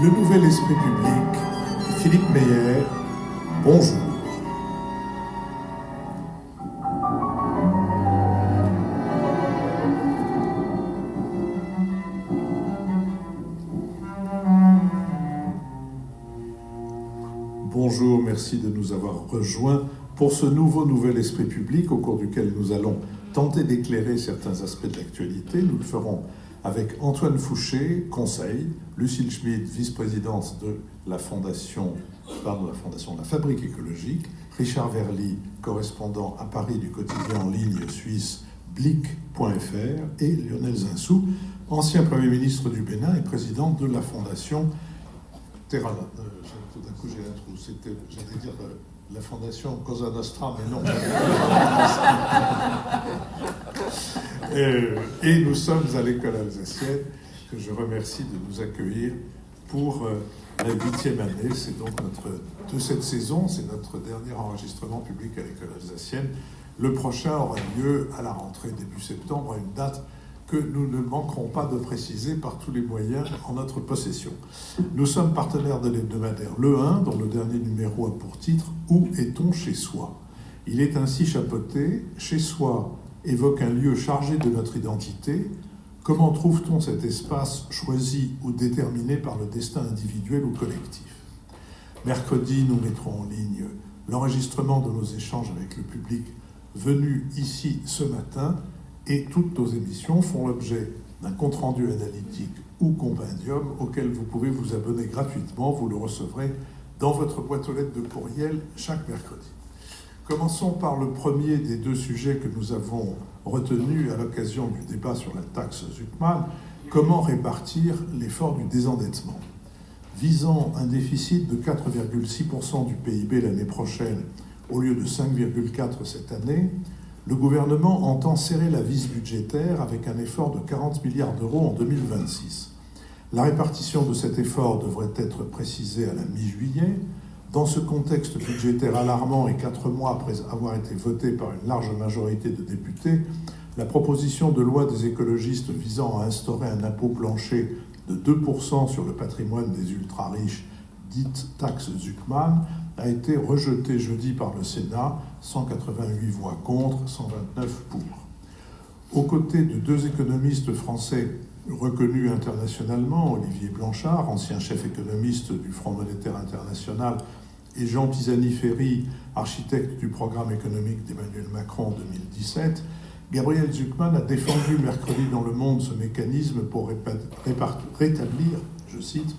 Le Nouvel Esprit Public, Philippe Meyer, bonjour. Bonjour, merci de nous avoir rejoints pour ce Nouvel Esprit Public au cours duquel nous allons tenter d'éclairer certains aspects de l'actualité. Nous le ferons avec Antoine Fouché, conseil, Lucille Schmid, vice-présidente de la Fondation de la Fabrique écologique, Richard Verly, correspondant à Paris du quotidien en ligne suisse Blick.fr, et Lionel Zinsou, ancien Premier ministre du Bénin et président de la Fondation Terra. Tout d'un coup, j'ai un trou. J'allais dire la Fondation Cosa Nostra, mais non. Et nous sommes à l'école alsacienne, que je remercie de nous accueillir pour la 8e année. C'est donc de cette saison, c'est notre dernier enregistrement public à l'école alsacienne. Le prochain aura lieu à la rentrée début septembre, à une date que nous ne manquerons pas de préciser par tous les moyens en notre possession. Nous sommes partenaires de l'hebdomadaire Le 1, dont le dernier numéro a pour titre « Où est-on chez soi ?» Il est ainsi chapeauté « Chez soi évoque un lieu chargé de notre identité. Comment trouve-t-on cet espace choisi ou déterminé par le destin individuel ou collectif ?» Mercredi, nous mettrons en ligne l'enregistrement de nos échanges avec le public venu ici ce matin, et toutes nos émissions font l'objet d'un compte-rendu analytique ou compendium auquel vous pouvez vous abonner gratuitement. Vous le recevrez dans votre boîte aux lettres de courriel chaque mercredi. Commençons par le premier des deux sujets que nous avons retenus à l'occasion du débat sur la taxe Zuckman. Comment répartir l'effort du désendettement ? Visant un déficit de 4,6% du PIB l'année prochaine au lieu de 5,4% cette année, le gouvernement entend serrer la vis budgétaire avec un effort de 40 milliards d'euros en 2026. La répartition de cet effort devrait être précisée à la mi-juillet. Dans ce contexte budgétaire alarmant et 4 mois après avoir été voté par une large majorité de députés, la proposition de loi des écologistes visant à instaurer un impôt plancher de 2% sur le patrimoine des ultra-riches, dite taxe Zuckman, a été rejetée jeudi par le Sénat, 188 voix contre, 129 pour. Aux côtés de deux économistes français reconnus internationalement, Olivier Blanchard, ancien chef économiste du Fonds monétaire international, et Jean Pisani-Ferry, architecte du programme économique d'Emmanuel Macron en 2017, Gabriel Zuckman a défendu mercredi dans Le Monde ce mécanisme pour rétablir, je cite,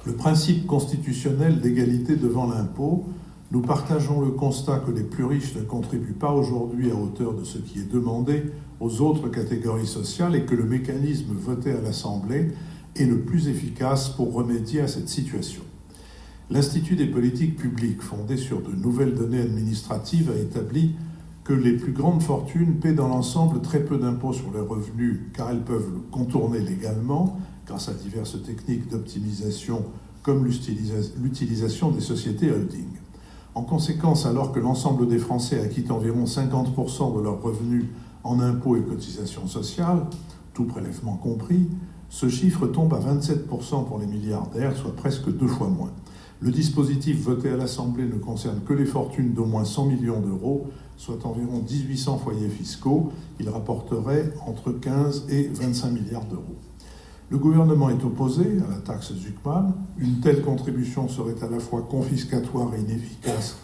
le principe constitutionnel d'égalité devant l'impôt. Nous partageons le constat que les plus riches ne contribuent pas aujourd'hui à hauteur de ce qui est demandé aux autres catégories sociales et que le mécanisme voté à l'Assemblée est le plus efficace pour remédier à cette situation. L'Institut des politiques publiques, fondé sur de nouvelles données administratives, a établi que les plus grandes fortunes paient dans l'ensemble très peu d'impôts sur les revenus car elles peuvent le contourner légalement grâce à diverses techniques d'optimisation comme l'utilisation des sociétés holding. En conséquence, alors que l'ensemble des Français acquittent environ 50% de leurs revenus en impôts et cotisations sociales, tout prélèvement compris, ce chiffre tombe à 27% pour les milliardaires, soit presque 2 fois moins. Le dispositif voté à l'Assemblée ne concerne que les fortunes d'au moins 100 millions d'euros, soit environ 1800 foyers fiscaux. Il rapporterait entre 15 et 25 milliards d'euros. Le gouvernement est opposé à la taxe Zuckman. Une telle contribution serait à la fois confiscatoire et inefficace,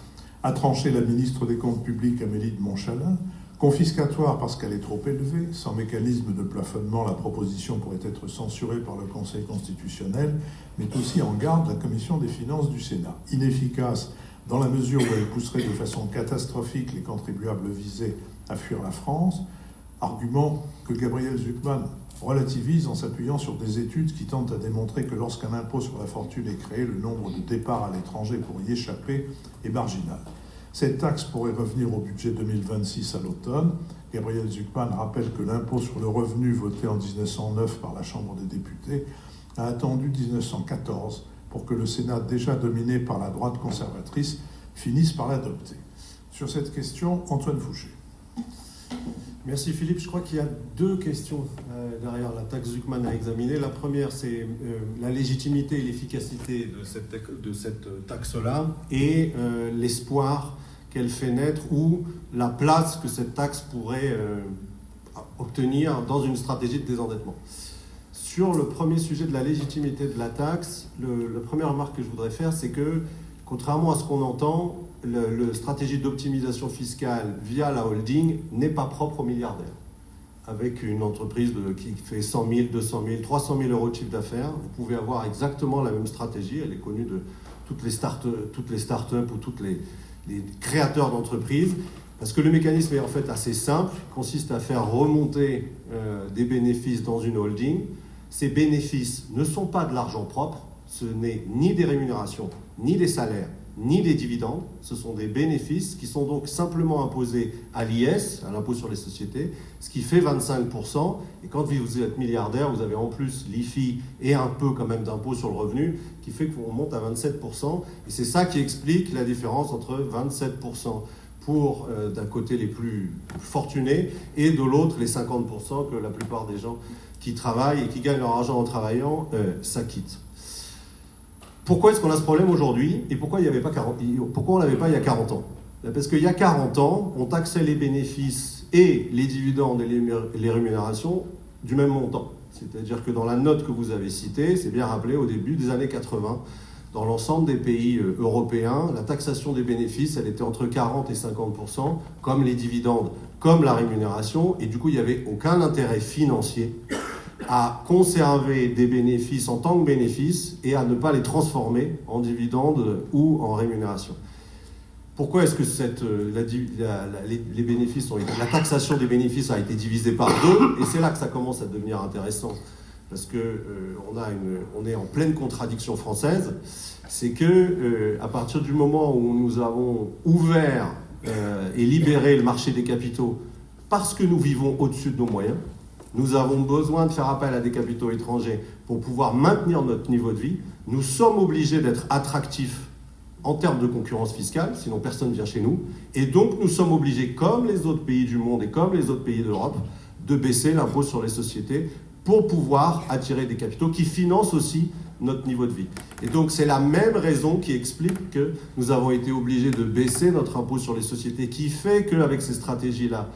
a tranché la ministre des Comptes publics Amélie de Montchalin. Confiscatoire parce qu'elle est trop élevée. Sans mécanisme de plafonnement, la proposition pourrait être censurée par le Conseil constitutionnel, mais aussi en garde la Commission des finances du Sénat. Inefficace dans la mesure où elle pousserait de façon catastrophique les contribuables visés à fuir la France. Argument que Gabriel Zuckman relativise en s'appuyant sur des études qui tentent à démontrer que lorsqu'un impôt sur la fortune est créé, le nombre de départs à l'étranger pour y échapper est marginal. Cette taxe pourrait revenir au budget 2026 à l'automne. Gabriel Zuckman rappelle que l'impôt sur le revenu voté en 1909 par la Chambre des députés a attendu 1914 pour que le Sénat, déjà dominé par la droite conservatrice, finisse par l'adopter. Sur cette question, Antoine Fouché. Merci Philippe. Je crois qu'il y a deux questions derrière la taxe Zuckman à examiner. La première, c'est la légitimité et l'efficacité de cette taxe-là et l'espoir qu'elle fait naître ou la place que cette taxe pourrait obtenir dans une stratégie de désendettement. Sur le premier sujet de la légitimité de la taxe, la première remarque que je voudrais faire, c'est que, contrairement à ce qu'on entend, la stratégie d'optimisation fiscale via la holding n'est pas propre aux milliardaires. Avec une entreprise qui fait 100 000, 200 000, 300 000 euros de chiffre d'affaires, vous pouvez avoir exactement la même stratégie. Elle est connue de toutes les start-up ou tous les créateurs d'entreprises. Parce que le mécanisme est en fait assez simple, consiste à faire remonter des bénéfices dans une holding. Ces bénéfices ne sont pas de l'argent propre, ce n'est ni des rémunérations, ni des salaires, ni des dividendes. Ce sont des bénéfices qui sont donc simplement imposés à l'IS, à l'impôt sur les sociétés, ce qui fait 25%. Et quand vous êtes milliardaire, vous avez en plus l'IFI et un peu quand même d'impôt sur le revenu, qui fait qu'on monte à 27%. Et c'est ça qui explique la différence entre 27% pour d'un côté les plus fortunés et de l'autre les 50% que la plupart des gens qui travaillent et qui gagnent leur argent en travaillant s'acquittent. Pourquoi est-ce qu'on a ce problème aujourd'hui et pourquoi on ne l'avait pas il y a 40 ans? Parce qu'il y a 40 ans, on taxait les bénéfices et les dividendes et les rémunérations du même montant. C'est-à-dire que dans la note que vous avez citée, c'est bien rappelé au début des années 80, dans l'ensemble des pays européens, la taxation des bénéfices, elle était entre 40 et 50%, comme les dividendes, comme la rémunération, et du coup, il n'y avait aucun intérêt financier à conserver des bénéfices en tant que bénéfices et à ne pas les transformer en dividendes ou en rémunération. Pourquoi est-ce que les bénéfices la taxation des bénéfices a été divisée par deux? Et c'est là que ça commence à devenir intéressant. Parce qu'on est en pleine contradiction française, c'est que à partir du moment où nous avons ouvert et libéré le marché des capitaux, parce que nous vivons au-dessus de nos moyens, nous avons besoin de faire appel à des capitaux étrangers pour pouvoir maintenir notre niveau de vie, nous sommes obligés d'être attractifs en termes de concurrence fiscale, sinon personne ne vient chez nous, et donc nous sommes obligés, comme les autres pays du monde et comme les autres pays d'Europe, de baisser l'impôt sur les sociétés pour pouvoir attirer des capitaux qui financent aussi notre niveau de vie. Et donc c'est la même raison qui explique que nous avons été obligés de baisser notre impôt sur les sociétés, qui fait qu'avec ces stratégies-là,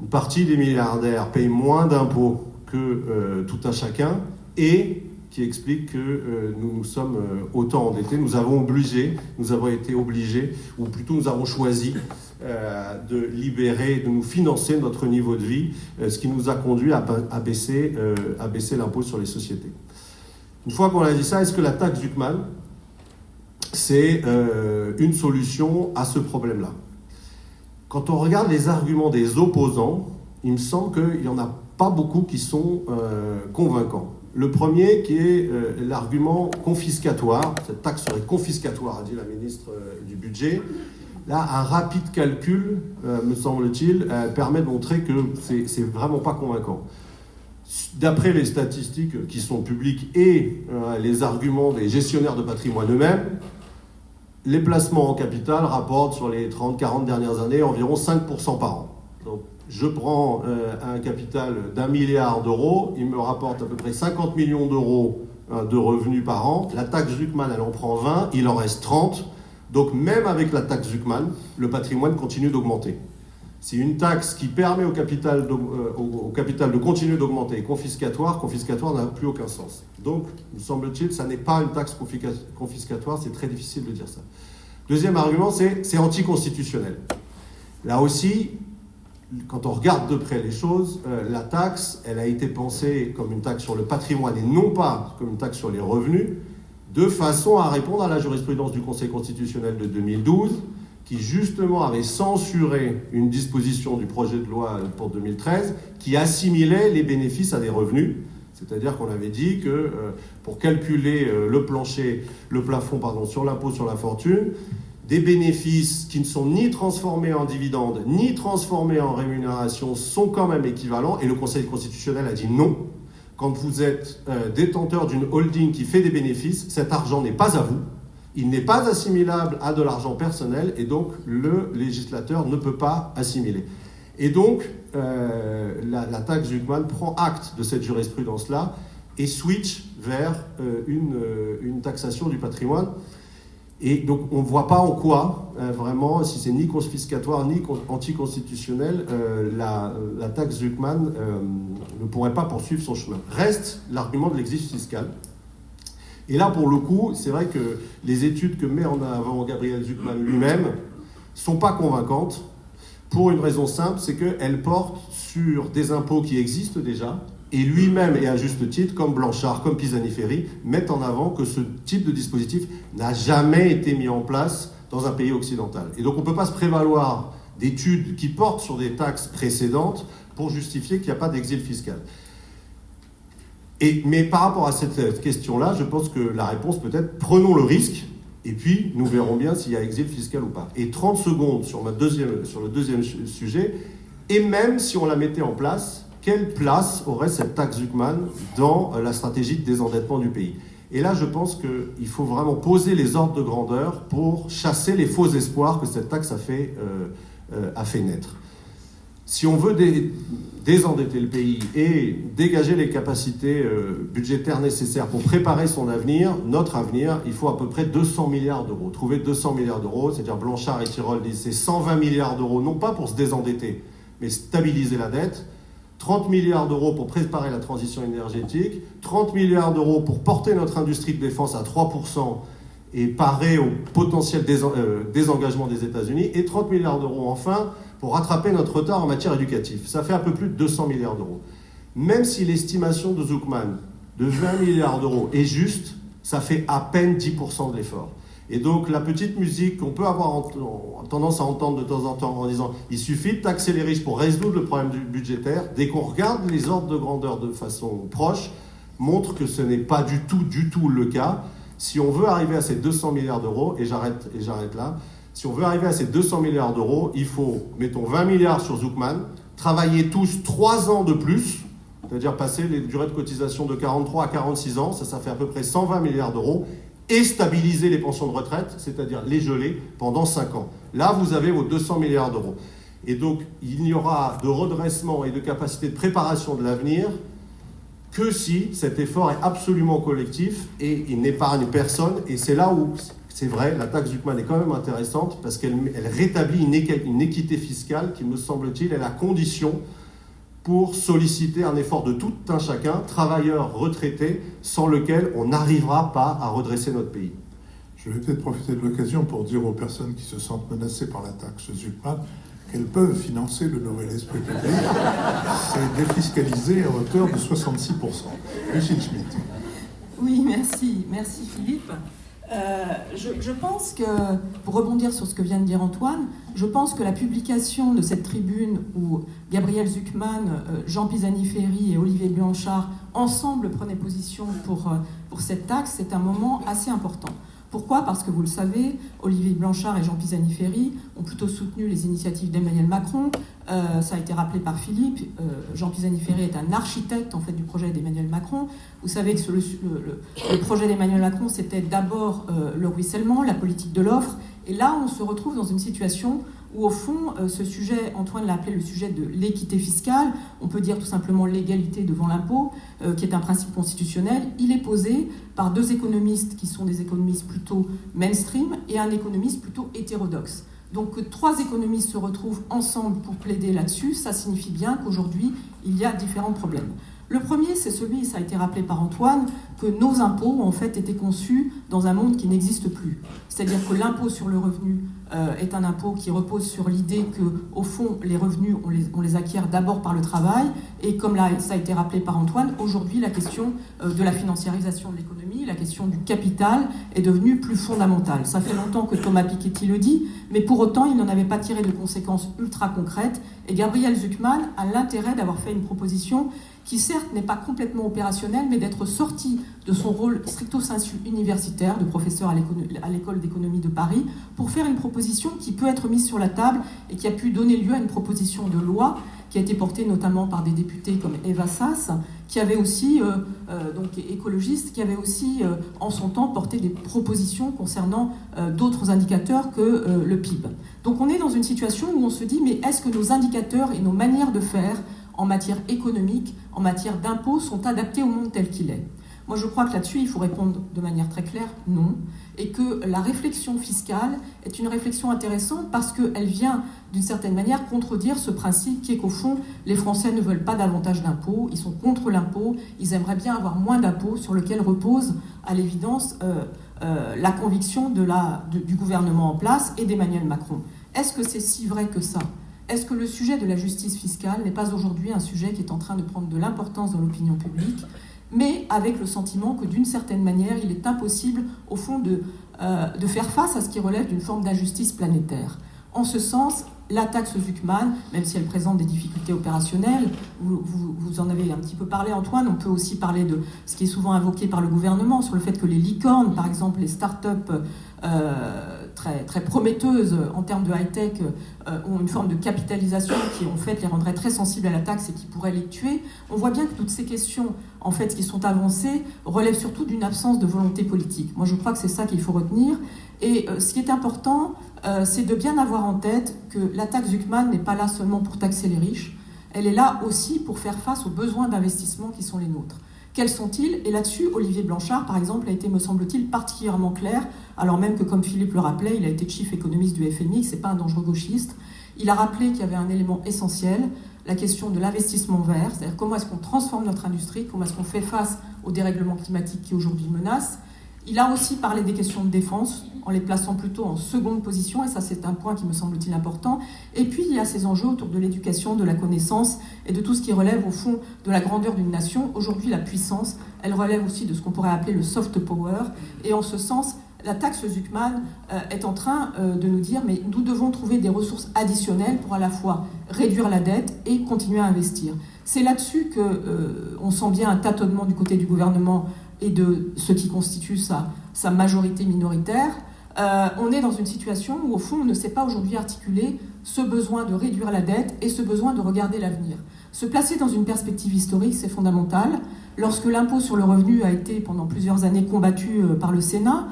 une partie des milliardaires payent moins d'impôts que tout un chacun, et qui explique que nous sommes autant endettés. Nous avons été obligés, ou plutôt nous avons choisi de libérer, de nous financer notre niveau de vie, ce qui nous a conduit à baisser l'impôt sur les sociétés. Une fois qu'on a dit ça, est-ce que la taxe Zuckman, c'est une solution à ce problème-là? Quand on regarde les arguments des opposants, il me semble qu'il n'y en a pas beaucoup qui sont convaincants. Le premier qui est l'argument confiscatoire. Cette taxe serait confiscatoire, a dit la ministre du Budget. Là, un rapide calcul, me semble-t-il, permet de montrer que c'est vraiment pas convaincant. D'après les statistiques qui sont publiques et les arguments des gestionnaires de patrimoine eux-mêmes, les placements en capital rapportent sur les 30-40 dernières années environ 5% par an. Donc, je prends un capital d'1 milliard d'euros, il me rapporte à peu près 50 millions d'euros de revenus par an. La taxe Zuckman, elle en prend 20, il en reste 30. Donc même avec la taxe Zuckman, le patrimoine continue d'augmenter. Si une taxe qui permet au capital de continuer d'augmenter est confiscatoire n'a plus aucun sens. Donc, me semble-t-il, ça n'est pas une taxe confiscatoire, c'est très difficile de dire ça. Deuxième argument, c'est anticonstitutionnel. Là aussi, quand on regarde de près les choses, la taxe, elle a été pensée comme une taxe sur le patrimoine et non pas comme une taxe sur les revenus, de façon à répondre à la jurisprudence du Conseil constitutionnel de 2012, qui justement avait censuré une disposition du projet de loi pour 2013 qui assimilait les bénéfices à des revenus. C'est-à-dire qu'on avait dit que pour calculer le plafond sur l'impôt sur la fortune, des bénéfices qui ne sont ni transformés en dividendes, ni transformés en rémunération sont quand même équivalents. Et le Conseil constitutionnel a dit non. Quand vous êtes détenteur d'une holding qui fait des bénéfices, cet argent n'est pas à vous. Il n'est pas assimilable à de l'argent personnel et donc le législateur ne peut pas assimiler. Et donc, la taxe Zucman prend acte de cette jurisprudence-là et switch vers une taxation du patrimoine. Et donc, on ne voit pas en quoi, vraiment, si c'est ni confiscatoire ni anticonstitutionnel, la taxe Zucman ne pourrait pas poursuivre son chemin. Reste l'argument de l'exige fiscal. Et là, pour le coup, c'est vrai que les études que met en avant Gabriel Zucman lui-même ne sont pas convaincantes, pour une raison simple, c'est qu'elles portent sur des impôts qui existent déjà, et lui-même, et à juste titre, comme Blanchard, comme Pisani-Ferry, mettent en avant que ce type de dispositif n'a jamais été mis en place dans un pays occidental. Et donc on ne peut pas se prévaloir d'études qui portent sur des taxes précédentes pour justifier qu'il n'y a pas d'exil fiscal. Mais par rapport à cette question-là, je pense que la réponse peut être « prenons le risque ». Et puis, nous verrons bien s'il y a exil fiscal ou pas. Et 30 secondes sur le deuxième sujet, et même si on la mettait en place, quelle place aurait cette taxe Zucman dans la stratégie de désendettement du pays? Et là, je pense qu'il faut vraiment poser les ordres de grandeur pour chasser les faux espoirs que cette taxe a fait naître. Si on veut désendetter le pays et dégager les capacités budgétaires nécessaires pour préparer son avenir, notre avenir, il faut à peu près 200 milliards d'euros. Trouver 200 milliards d'euros, c'est-à-dire Blanchard et Tirole disent c'est 120 milliards d'euros, non pas pour se désendetter, mais stabiliser la dette, 30 milliards d'euros pour préparer la transition énergétique, 30 milliards d'euros pour porter notre industrie de défense à 3% et parer au potentiel désengagement des États-Unis, et 30 milliards d'euros enfin pour rattraper notre retard en matière éducative. Ça fait un peu plus de 200 milliards d'euros. Même si l'estimation de Zucman de 20 milliards d'euros est juste, ça fait à peine 10% de l'effort. Et donc la petite musique qu'on peut avoir tendance à entendre de temps en temps en disant « il suffit de taxer les riches pour résoudre le problème budgétaire », dès qu'on regarde les ordres de grandeur de façon proche, montre que ce n'est pas du tout le cas. Si on veut arriver à ces 200 milliards d'euros, et j'arrête là, si on veut arriver à ces 200 milliards d'euros, il faut, mettons 20 milliards sur Zucman, travailler tous 3 ans de plus, c'est-à-dire passer les durées de cotisation de 43 à 46 ans, ça fait à peu près 120 milliards d'euros, et stabiliser les pensions de retraite, c'est-à-dire les geler pendant 5 ans. Là, vous avez vos 200 milliards d'euros. Et donc, il n'y aura de redressement et de capacité de préparation de l'avenir que si cet effort est absolument collectif et il n'épargne personne. Et c'est là où, c'est vrai, la taxe Zucman est quand même intéressante parce qu'elle rétablit une équité fiscale qui, me semble-t-il, est la condition pour solliciter un effort de tout un chacun, travailleurs, retraités, sans lequel on n'arrivera pas à redresser notre pays. Je vais peut-être profiter de l'occasion pour dire aux personnes qui se sentent menacées par la taxe Zucman qu'elles peuvent financer le nouvel esprit public. C'est défiscalisé à hauteur de 66%. Lucile Schmitt. Oui, merci Philippe. Je pense que, pour rebondir sur ce que vient de dire Antoine, je pense que la publication de cette tribune où Gabriel Zucman, Jean Pisani-Ferry et Olivier Blanchard ensemble prenaient position pour cette taxe, c'est un moment assez important. Pourquoi ? Parce que vous le savez, Olivier Blanchard et Jean Pisani-Ferry ont plutôt soutenu les initiatives d'Emmanuel Macron. Ça a été rappelé par Philippe. Jean Pisani-Ferry est un architecte en fait du projet d'Emmanuel Macron. Vous savez que le projet d'Emmanuel Macron, c'était d'abord le ruissellement, la politique de l'offre. Et là, on se retrouve dans une situation où, au fond, ce sujet, Antoine l'a appelé le sujet de l'équité fiscale, on peut dire tout simplement l'égalité devant l'impôt, qui est un principe constitutionnel. Il est posé par 2 économistes qui sont des économistes plutôt mainstream et un économiste plutôt hétérodoxe. Donc que 3 économistes se retrouvent ensemble pour plaider là-dessus, ça signifie bien qu'aujourd'hui, il y a différents problèmes. Le premier, c'est celui, ça a été rappelé par Antoine, que nos impôts ont en fait été conçus dans un monde qui n'existe plus. C'est-à-dire que l'impôt sur le revenu est un impôt qui repose sur l'idée que, au fond, les revenus, on les acquiert d'abord par le travail. Et comme là, ça a été rappelé par Antoine, aujourd'hui, la question de la financiarisation de l'économie, la question du capital est devenue plus fondamentale. Ça fait longtemps que Thomas Piketty le dit, mais pour autant, il n'en avait pas tiré de conséquences ultra concrètes. Et Gabriel Zucman a l'intérêt d'avoir fait une proposition qui certes n'est pas complètement opérationnel, mais d'être sorti de son rôle stricto sensu universitaire, de professeur à l'école d'économie de Paris, pour faire une proposition qui peut être mise sur la table et qui a pu donner lieu à une proposition de loi qui a été portée notamment par des députés comme Eva Sass, qui avait aussi, donc écologiste, qui avait aussi en son temps porté des propositions concernant d'autres indicateurs que le PIB. Donc on est dans une situation où on se dit, mais est-ce que nos indicateurs et nos manières de faire en matière économique, en matière d'impôts, sont adaptés au monde tel qu'il est ? Moi, je crois que là-dessus, il faut répondre de manière très claire, non, et que la réflexion fiscale est une réflexion intéressante parce qu'elle vient, d'une certaine manière, contredire ce principe qui est qu'au fond, les Français ne veulent pas davantage d'impôts, ils sont contre l'impôt, ils aimeraient bien avoir moins d'impôts, sur lequel repose, à l'évidence, la conviction du gouvernement en place et d'Emmanuel Macron. Est-ce que c'est si vrai que ça ? Est-ce que le sujet de la justice fiscale n'est pas aujourd'hui un sujet qui est en train de prendre de l'importance dans l'opinion publique, mais avec le sentiment que d'une certaine manière, il est impossible, au fond, de faire face à ce qui relève d'une forme d'injustice planétaire. En ce sens, la taxe Zuckman, même si elle présente des difficultés opérationnelles, vous en avez un petit peu parlé, Antoine, on peut aussi parler de ce qui est souvent invoqué par le gouvernement, sur le fait que les licornes, par exemple, les start-up très, très prometteuses en termes de high-tech, ont une forme de capitalisation qui, en fait, les rendrait très sensibles à la taxe et qui pourrait les tuer. On voit bien que toutes ces questions, en fait, qui sont avancées, relèvent surtout d'une absence de volonté politique. Moi, je crois que c'est ça qu'il faut retenir. Et ce qui est important, c'est de bien avoir en tête que la taxe Zuckman n'est pas là seulement pour taxer les riches, elle est là aussi pour faire face aux besoins d'investissement qui sont les nôtres. Quels sont-ils ? Et là-dessus, Olivier Blanchard, par exemple, a été, me semble-t-il, particulièrement clair, alors même que, comme Philippe le rappelait, il a été chief économiste du FMI, c'est pas un dangereux gauchiste. Il a rappelé qu'il y avait un élément essentiel, la question de l'investissement vert, c'est-à-dire comment est-ce qu'on transforme notre industrie, comment est-ce qu'on fait face au dérèglement climatique qui aujourd'hui menace. Il a aussi parlé des questions de défense, en les plaçant plutôt en seconde position, et ça c'est un point qui me semble-t-il important. Et puis il y a ces enjeux autour de l'éducation, de la connaissance, et de tout ce qui relève au fond de la grandeur d'une nation. Aujourd'hui, la puissance, elle relève aussi de ce qu'on pourrait appeler le soft power, et en ce sens, la taxe Zuckman est en train de nous dire, mais nous devons trouver des ressources additionnelles pour à la fois réduire la dette et continuer à investir. C'est là-dessus qu'on sent bien un tâtonnement du côté du gouvernement et de ce qui constitue sa majorité minoritaire. On est dans une situation où, au fond, on ne sait pas aujourd'hui articuler ce besoin de réduire la dette et ce besoin de regarder l'avenir. Se placer dans une perspective historique, c'est fondamental. Lorsque l'impôt sur le revenu a été pendant plusieurs années combattu par le Sénat,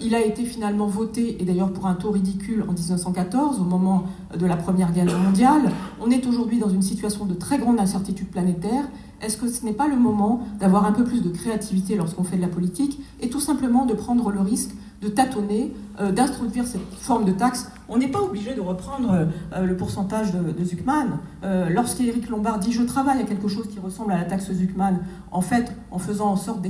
il a été finalement voté, et d'ailleurs pour un taux ridicule, en 1914, au moment de la Première Guerre mondiale. On est aujourd'hui dans une situation de très grande incertitude planétaire. Est-ce que ce n'est pas le moment d'avoir un peu plus de créativité lorsqu'on fait de la politique et tout simplement de prendre le risque de tâtonner, d'introduire cette forme de taxe? On n'est pas obligé de reprendre le pourcentage de Zuckman. Lorsqu'Éric Lombard dit « je travaille à quelque chose qui ressemble à la taxe Zuckman », en fait, en faisant en sorte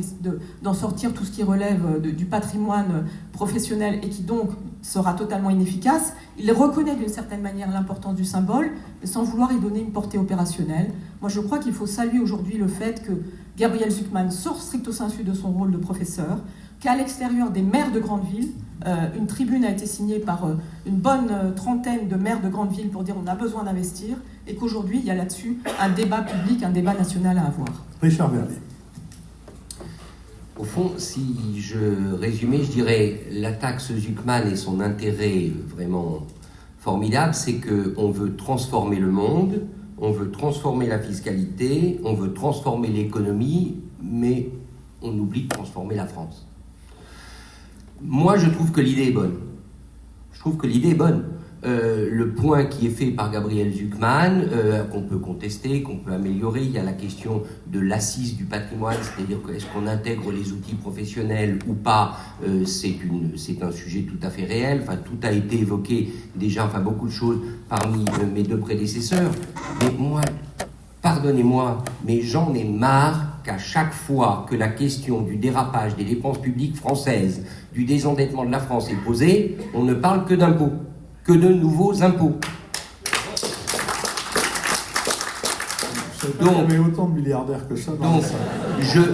d'en sortir tout ce qui relève du patrimoine professionnel et qui donc sera totalement inefficace, il reconnaît d'une certaine manière l'importance du symbole, mais sans vouloir y donner une portée opérationnelle. Moi, je crois qu'il faut saluer aujourd'hui le fait que Gabriel Zuckman sort stricto sensu de son rôle de professeur, qu'à l'extérieur des maires de grandes villes, une tribune a été signée par une bonne trentaine de maires de grandes villes pour dire on a besoin d'investir, et qu'aujourd'hui, il y a là-dessus un débat public, un débat national à avoir. Richard Verlet. Au fond, si je résumais, je dirais la taxe Zuckman et son intérêt vraiment formidable, c'est qu'on veut transformer le monde, on veut transformer la fiscalité, on veut transformer l'économie, mais on oublie de transformer la France. Moi, je trouve que l'idée est bonne. Le point qui est fait par Gabriel Zuckman, qu'on peut contester, qu'on peut améliorer, il y a la question de l'assise du patrimoine, c'est-à-dire que est-ce qu'on intègre les outils professionnels ou pas, c'est un sujet tout à fait réel. Enfin, tout a été évoqué déjà, enfin beaucoup de choses parmi mes deux prédécesseurs. Mais moi, pardonnez-moi, mais j'en ai marre qu'à chaque fois que la question du dérapage des dépenses publiques françaises, du désendettement de la France est posée, on ne parle que d'impôts, que de nouveaux impôts. Donc, il y avait autant de milliardaires que ça dans donc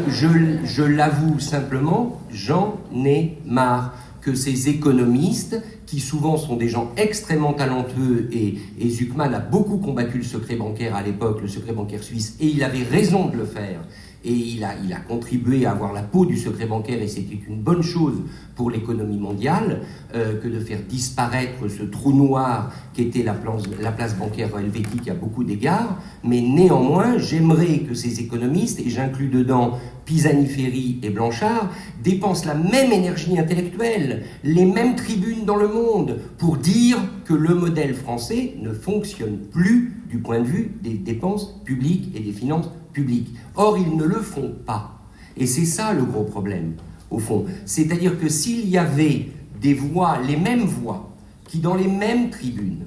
je l'avoue simplement, j'en ai marre que ces économistes, qui souvent sont des gens extrêmement talentueux, et Zuckman a beaucoup combattu le secret bancaire à l'époque, le secret bancaire suisse, et il avait raison de le faire, et il a contribué à avoir la peau du secret bancaire, et c'était une bonne chose pour l'économie mondiale que de faire disparaître ce trou noir qu'était la place bancaire helvétique à beaucoup d'égards. Mais néanmoins, j'aimerais que ces économistes, et j'inclus dedans Pisani-Ferry et Blanchard, dépensent la même énergie intellectuelle, les mêmes tribunes dans le monde, pour dire que le modèle français ne fonctionne plus du point de vue des dépenses publiques et des finances publiques. Or, ils ne le font pas. Et c'est ça le gros problème, au fond. C'est-à-dire que s'il y avait des voix, les mêmes voix, qui dans les mêmes tribunes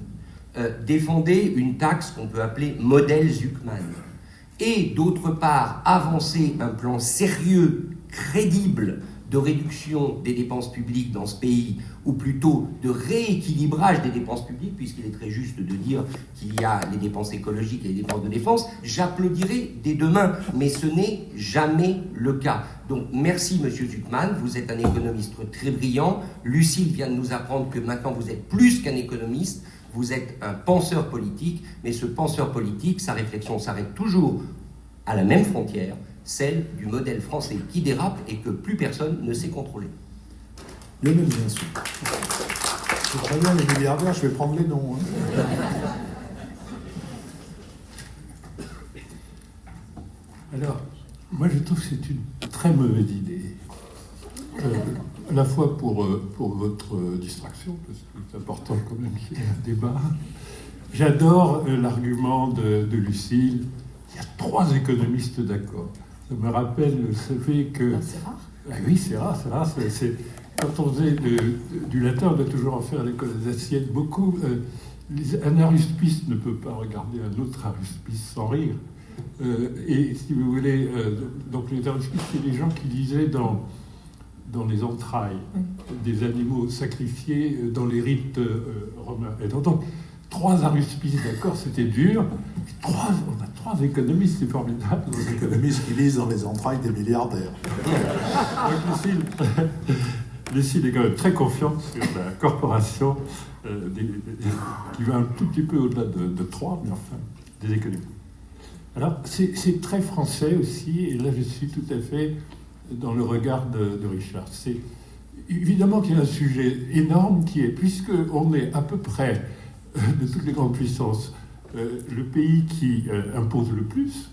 défendaient une taxe qu'on peut appeler modèle Zuckman, et d'autre part avancer un plan sérieux, crédible, de réduction des dépenses publiques dans ce pays, ou plutôt de rééquilibrage des dépenses publiques, puisqu'il est très juste de dire qu'il y a les dépenses écologiques et les dépenses de défense, j'applaudirai dès demain, mais ce n'est jamais le cas. Donc merci Monsieur Zuckman, vous êtes un économiste très brillant. Lucille vient de nous apprendre que maintenant vous êtes plus qu'un économiste, vous êtes un penseur politique, mais ce penseur politique, sa réflexion s'arrête toujours à la même frontière, celle du modèle français qui dérape et que plus personne ne sait contrôler. Lionel, bien sûr. C'est très bien les milliardaires, je vais prendre les noms. Alors, moi je trouve que c'est une très mauvaise idée. À la fois pour votre distraction, parce que c'est important quand même qu'il y ait un débat. J'adore l'argument de Lucille. Il y a 3 économistes d'accord. Ça me rappelle le fait que... C'est rare. Ah oui, c'est rare. Quand on faisait du latin, on doit toujours en faire à l'école des assiettes. Beaucoup... un aruspice ne peut pas regarder un autre aruspice sans rire. Et si vous voulez... donc les aruspices, c'est les gens qui lisaient dans les entrailles des animaux sacrifiés dans les rites romains. Et donc 3 aruspices, d'accord, c'était dur. On a 3 économistes, c'est formidable. Les économistes qui lisent dans les entrailles des milliardaires. Lucille est quand même très confiante sur la corporation qui va un tout petit peu au-delà de 3, mais enfin, des économies. Alors, c'est très français aussi, et là je suis tout à fait dans le regard de Richard. C'est évidemment qu'il y a un sujet énorme qui est, puisqu'on est à peu près de toutes les grandes puissances, le pays qui impose le plus,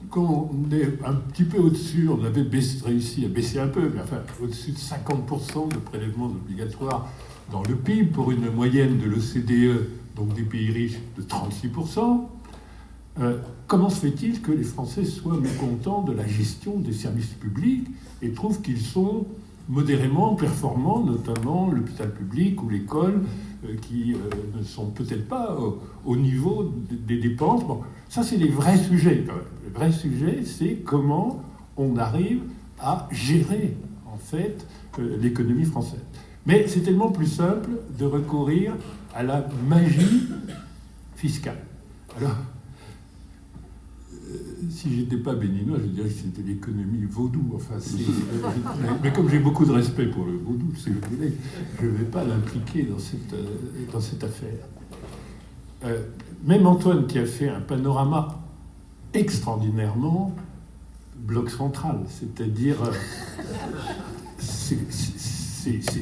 quand on est un petit peu au-dessus, on avait réussi à baisser un peu, mais enfin au-dessus de 50% de prélèvements obligatoires dans le PIB, pour une moyenne de l'OCDE, donc des pays riches, de 36%. Comment se fait-il que les Français soient mécontents de la gestion des services publics et trouvent qu'ils sont modérément performants, notamment l'hôpital public ou l'école, qui ne sont peut-être pas au niveau des dépenses. Bon, ça, c'est les vrais sujets, quand même. Le vrai sujet, c'est comment on arrive à gérer, en fait, l'économie française. Mais c'est tellement plus simple de recourir à la magie fiscale. Alors, si j'étais pas béninois, je dirais que c'était l'économie vaudou. Enfin, mais comme j'ai beaucoup de respect pour le vaudou, si vous voulez, je ne vais pas l'impliquer dans cette affaire. Même Antoine, qui a fait un panorama extraordinairement bloc central, c'est-à-dire c'est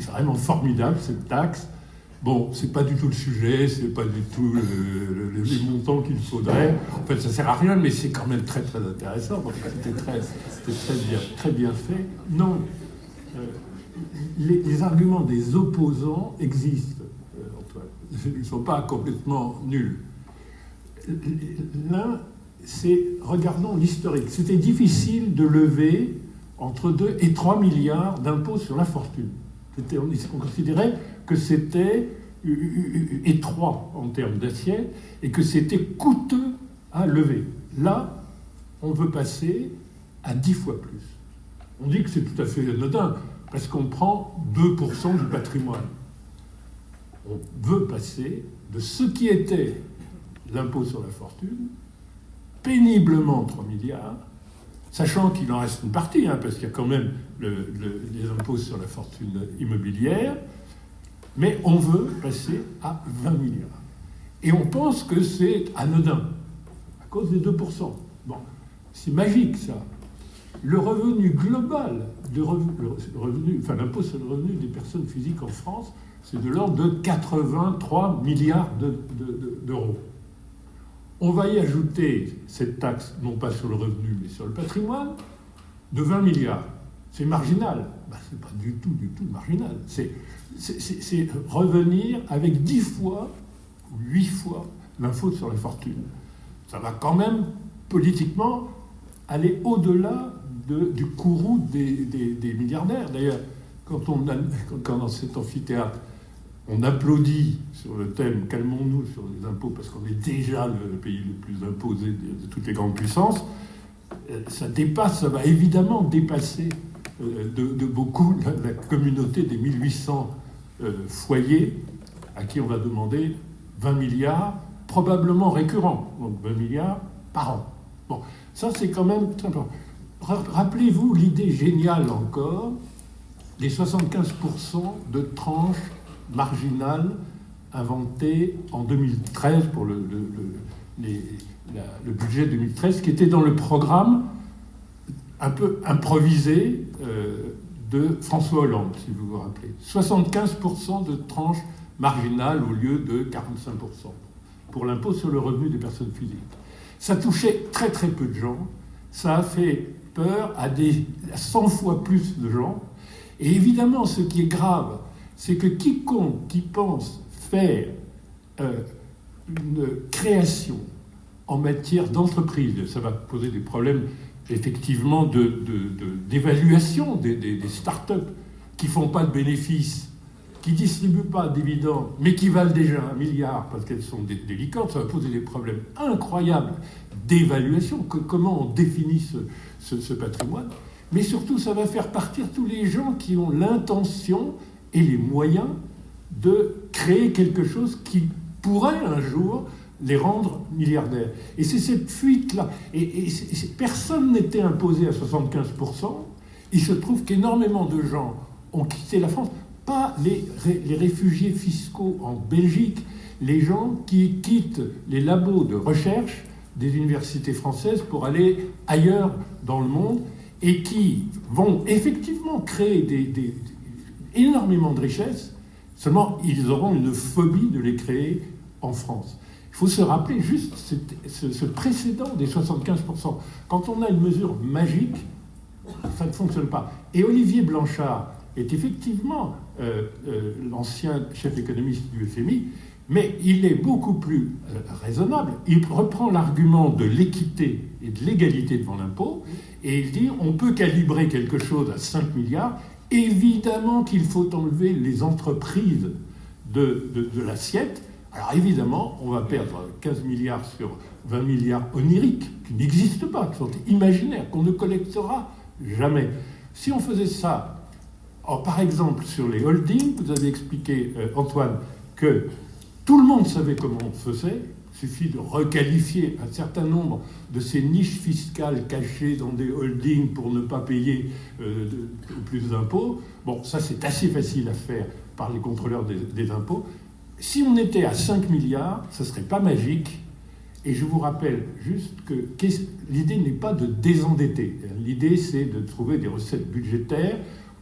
vraiment formidable cette taxe. Bon, c'est pas du tout le sujet, c'est pas du tout les montants qu'il faudrait. En fait, ça sert à rien, mais c'est quand même très très intéressant. Donc, c'était très bien fait. Non, les arguments des opposants existent, Antoine. Ils ne sont pas complètement nuls. L'un, c'est regardons l'historique. C'était difficile de lever entre 2 et 3 milliards d'impôts sur la fortune. On considérait que c'était étroit en termes d'assiette et que c'était coûteux à lever. Là, on veut passer à 10 fois plus. On dit que c'est tout à fait anodin parce qu'on prend 2% du patrimoine. On veut passer de ce qui était l'impôt sur la fortune, péniblement 3 milliards, sachant qu'il en reste une partie, parce qu'il y a quand même les impôts sur la fortune immobilière, mais on veut passer à 20 milliards. Et on pense que c'est anodin, à cause des 2%. Bon, C'est magique, ça. Le revenu global, l'impôt sur le revenu des personnes physiques en France, c'est de l'ordre de 83 milliards d'euros. On va y ajouter cette taxe, non pas sur le revenu, mais sur le patrimoine, de 20 milliards. C'est marginal. C'est pas du tout marginal. C'est revenir avec 10 fois ou 8 fois l'impôt sur la fortune. Ça va quand même, politiquement, aller au-delà du courroux des milliardaires. D'ailleurs, quand dans cet amphithéâtre, on applaudit sur le thème « Calmons-nous sur les impôts » parce qu'on est déjà le pays le plus imposé de toutes les grandes puissances, ça va évidemment dépasser de beaucoup la communauté des 1800 foyers à qui on va demander 20 milliards, probablement récurrents, donc 20 milliards par an. Bon, ça c'est quand même très important. Rappelez-vous l'idée géniale encore des 75% de tranches marginales inventées en 2013 pour le budget 2013, qui était dans le programme un peu improvisé de François Hollande, si vous vous rappelez. 75% de tranches marginales au lieu de 45% pour l'impôt sur le revenu des personnes physiques. Ça touchait très très peu de gens, ça a fait peur à 100 fois plus de gens, et évidemment ce qui est grave, c'est que quiconque qui pense faire une création en matière d'entreprise, ça va poser des problèmes effectivement d'évaluation des start-up qui ne font pas de bénéfices, qui ne distribuent pas de dividendes, mais qui valent déjà 1 milliard parce qu'elles sont délicates, ça va poser des problèmes incroyables d'évaluation, comment on définit ce patrimoine. Mais surtout, ça va faire partir tous les gens qui ont l'intention et les moyens de créer quelque chose qui pourrait un jour les rendre milliardaires. Et c'est cette fuite-là. Et personne n'était imposé à 75%. Il se trouve qu'énormément de gens ont quitté la France. Pas les réfugiés fiscaux en Belgique, les gens qui quittent les labos de recherche des universités françaises pour aller ailleurs dans le monde et qui vont effectivement créer énormément de richesses, seulement ils auront une phobie de les créer en France. Il faut se rappeler juste ce précédent des 75%. Quand on a une mesure magique, ça ne fonctionne pas. Et Olivier Blanchard est effectivement l'ancien chef économiste du FMI, mais il est beaucoup plus raisonnable. Il reprend l'argument de l'équité et de l'égalité devant l'impôt, et il dit on peut calibrer quelque chose à 5 milliards, évidemment qu'il faut enlever les entreprises de l'assiette. Alors évidemment, on va perdre 15 milliards sur 20 milliards oniriques, qui n'existent pas, qui sont imaginaires, qu'on ne collectera jamais. Si on faisait ça, par exemple sur les holdings, vous avez expliqué, Antoine, que tout le monde savait comment on faisait. Il suffit de requalifier un certain nombre de ces niches fiscales cachées dans des holdings pour ne pas payer plus d'impôts. Bon, ça c'est assez facile à faire par les contrôleurs des impôts. Si on était à 5 milliards, ce ne serait pas magique. Et je vous rappelle juste que l'idée n'est pas de désendetter. L'idée, c'est de trouver des recettes budgétaires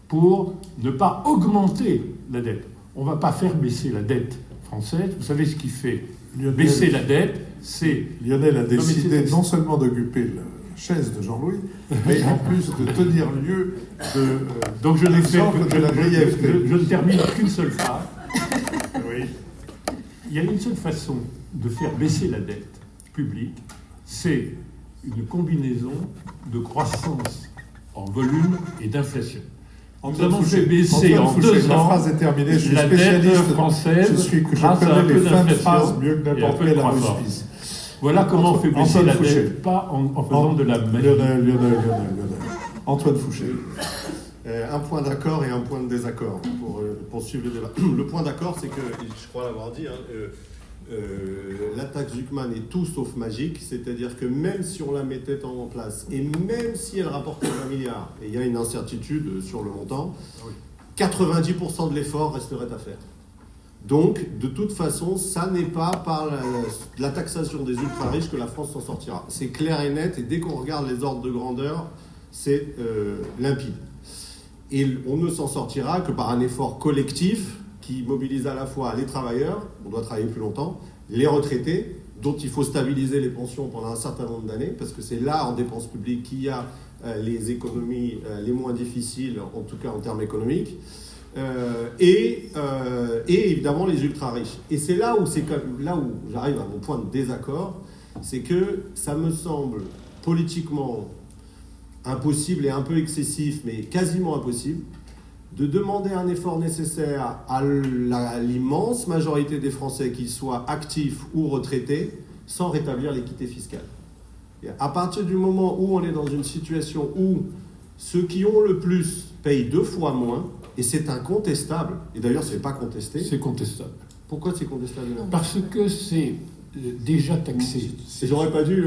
pour ne pas augmenter la dette. On ne va pas faire baisser la dette française. Vous savez ce qui fait baisser la dette, c'est... Lionel a décidé non seulement d'occuper la chaise de Jean-Louis, mais en plus de tenir lieu de... Donc je n'ai fait de la brièveté. Je ne termine qu'une seule phrase. Oui. Il y a une seule façon de faire baisser la dette publique, c'est une combinaison de croissance en volume et d'inflation. Nous avons fait baisser en 2 ans la phrase est terminée. Je suis la dette spécialiste française je connais les fins de phrase mieux que n'importe quel Ruspice. Voilà comment on fait baisser Antoine la Fouché. dette, pas en faisant de la magie. Lionel. Antoine Fouché. Un point d'accord et un point de désaccord pour suivre le débat. Le point d'accord, c'est que, je crois l'avoir dit, la taxe Zuckman est tout sauf magique, c'est-à-dire que même si on la mettait en place, et même si elle rapportait 20 milliards, et il y a une incertitude sur le montant, 90% de l'effort resterait à faire. Donc, de toute façon, ça n'est pas par la taxation des ultra-riches que la France s'en sortira. C'est clair et net, et dès qu'on regarde les ordres de grandeur, c'est limpide. Et on ne s'en sortira que par un effort collectif qui mobilise à la fois les travailleurs, on doit travailler plus longtemps, les retraités, dont il faut stabiliser les pensions pendant un certain nombre d'années, parce que c'est là, en dépenses publiques, qu'il y a les économies les moins difficiles, en tout cas en termes économiques, et évidemment les ultra-riches. Et c'est là où j'arrive à mon point de désaccord, c'est que ça me semble politiquement impossible et un peu excessif, mais quasiment impossible, de demander un effort nécessaire à l'immense majorité des Français, qu'ils soient actifs ou retraités, sans rétablir l'équité fiscale. Et à partir du moment où on est dans une situation où ceux qui ont le plus payent 2 fois moins, et c'est incontestable, et d'ailleurs c'est pas contesté. C'est contestable. Pourquoi c'est contestable? Parce que c'est déjà taxé. J'aurais pas dû...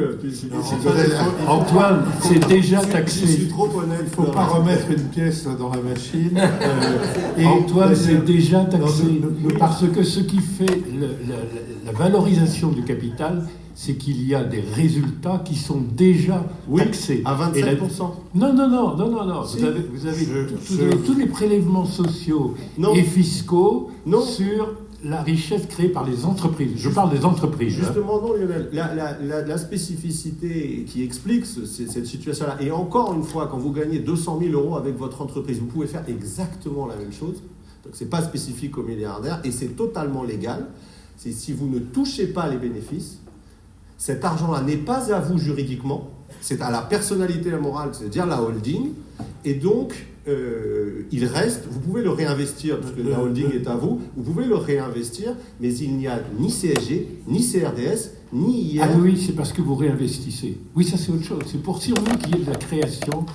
Antoine, c'est déjà Je suis taxé. trop honnête. Il ne faut pas remettre une pièce dans la machine. Et Antoine, c'est déjà taxé. Non, Parce que ce qui fait la valorisation du capital, c'est qu'il y a des résultats qui sont déjà taxés. À 27%. Non. Si. Vous avez tous les prélèvements sociaux et fiscaux sur la richesse créée par les entreprises. Je parle des entreprises. Justement, non, Lionel. La spécificité qui explique cette situation-là, et encore une fois, quand vous gagnez 200 000 euros avec votre entreprise, vous pouvez faire exactement la même chose. Donc, ce n'est pas spécifique aux milliardaires, et c'est totalement légal. C'est si vous ne touchez pas les bénéfices, cet argent-là n'est pas à vous juridiquement, c'est à la personnalité morale, c'est-à-dire la holding, et donc il reste, vous pouvez le réinvestir, parce que la holding est à vous, vous pouvez le réinvestir, mais il n'y a ni CSG, ni CRDS, ni IR. Ah oui, c'est parce que vous réinvestissez. Oui, ça c'est autre chose. C'est pour si on veut qu'il y ait de la création.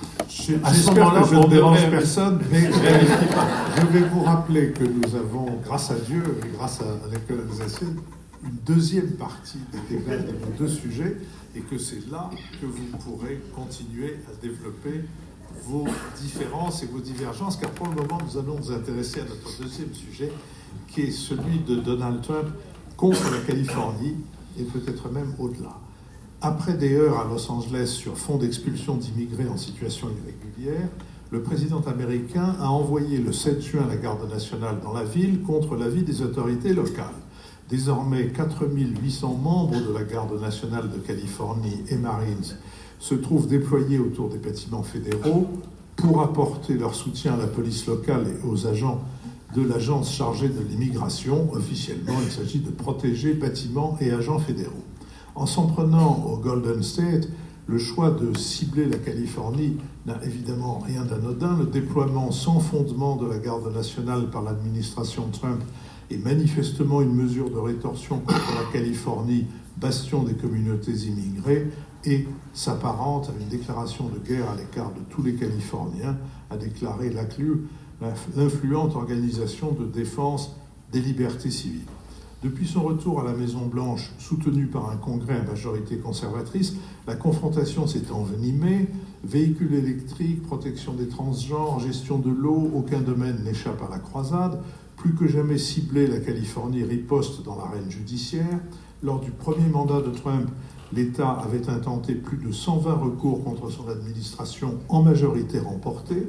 À ce moment-là, que je ne on dérange devrait personne, mais je vais vous rappeler que nous avons, grâce à Dieu et grâce à l'école alsacienne, une deuxième partie des débats de nos 2 sujets, et que c'est là que vous pourrez continuer à développer vos différences et vos divergences, car pour le moment, nous allons nous intéresser à notre deuxième sujet, qui est celui de Donald Trump contre la Californie, et peut-être même au-delà. Après des heures à Los Angeles sur fond d'expulsion d'immigrés en situation irrégulière, le président américain a envoyé le 7 juin la garde nationale dans la ville contre l'avis des autorités locales. Désormais, 4800 membres de la garde nationale de Californie et Marines se trouvent déployés autour des bâtiments fédéraux pour apporter leur soutien à la police locale et aux agents de l'agence chargée de l'immigration. Officiellement, il s'agit de protéger bâtiments et agents fédéraux. En s'en prenant au Golden State, le choix de cibler la Californie n'a évidemment rien d'anodin. Le déploiement sans fondement de la garde nationale par l'administration Trump est manifestement une mesure de rétorsion contre la Californie, bastion des communautés immigrées, et s'apparente à une déclaration de guerre à l'écart de tous les Californiens, a déclaré l'influente organisation de défense des libertés civiles. Depuis son retour à la Maison-Blanche, soutenu par un congrès à majorité conservatrice, la confrontation s'est envenimée. Véhicules électriques, protection des transgenres, gestion de l'eau, aucun domaine n'échappe à la croisade. Plus que jamais ciblée, la Californie riposte dans l'arène judiciaire. Lors du premier mandat de Trump, l'État avait intenté plus de 120 recours contre son administration, en majorité remportés,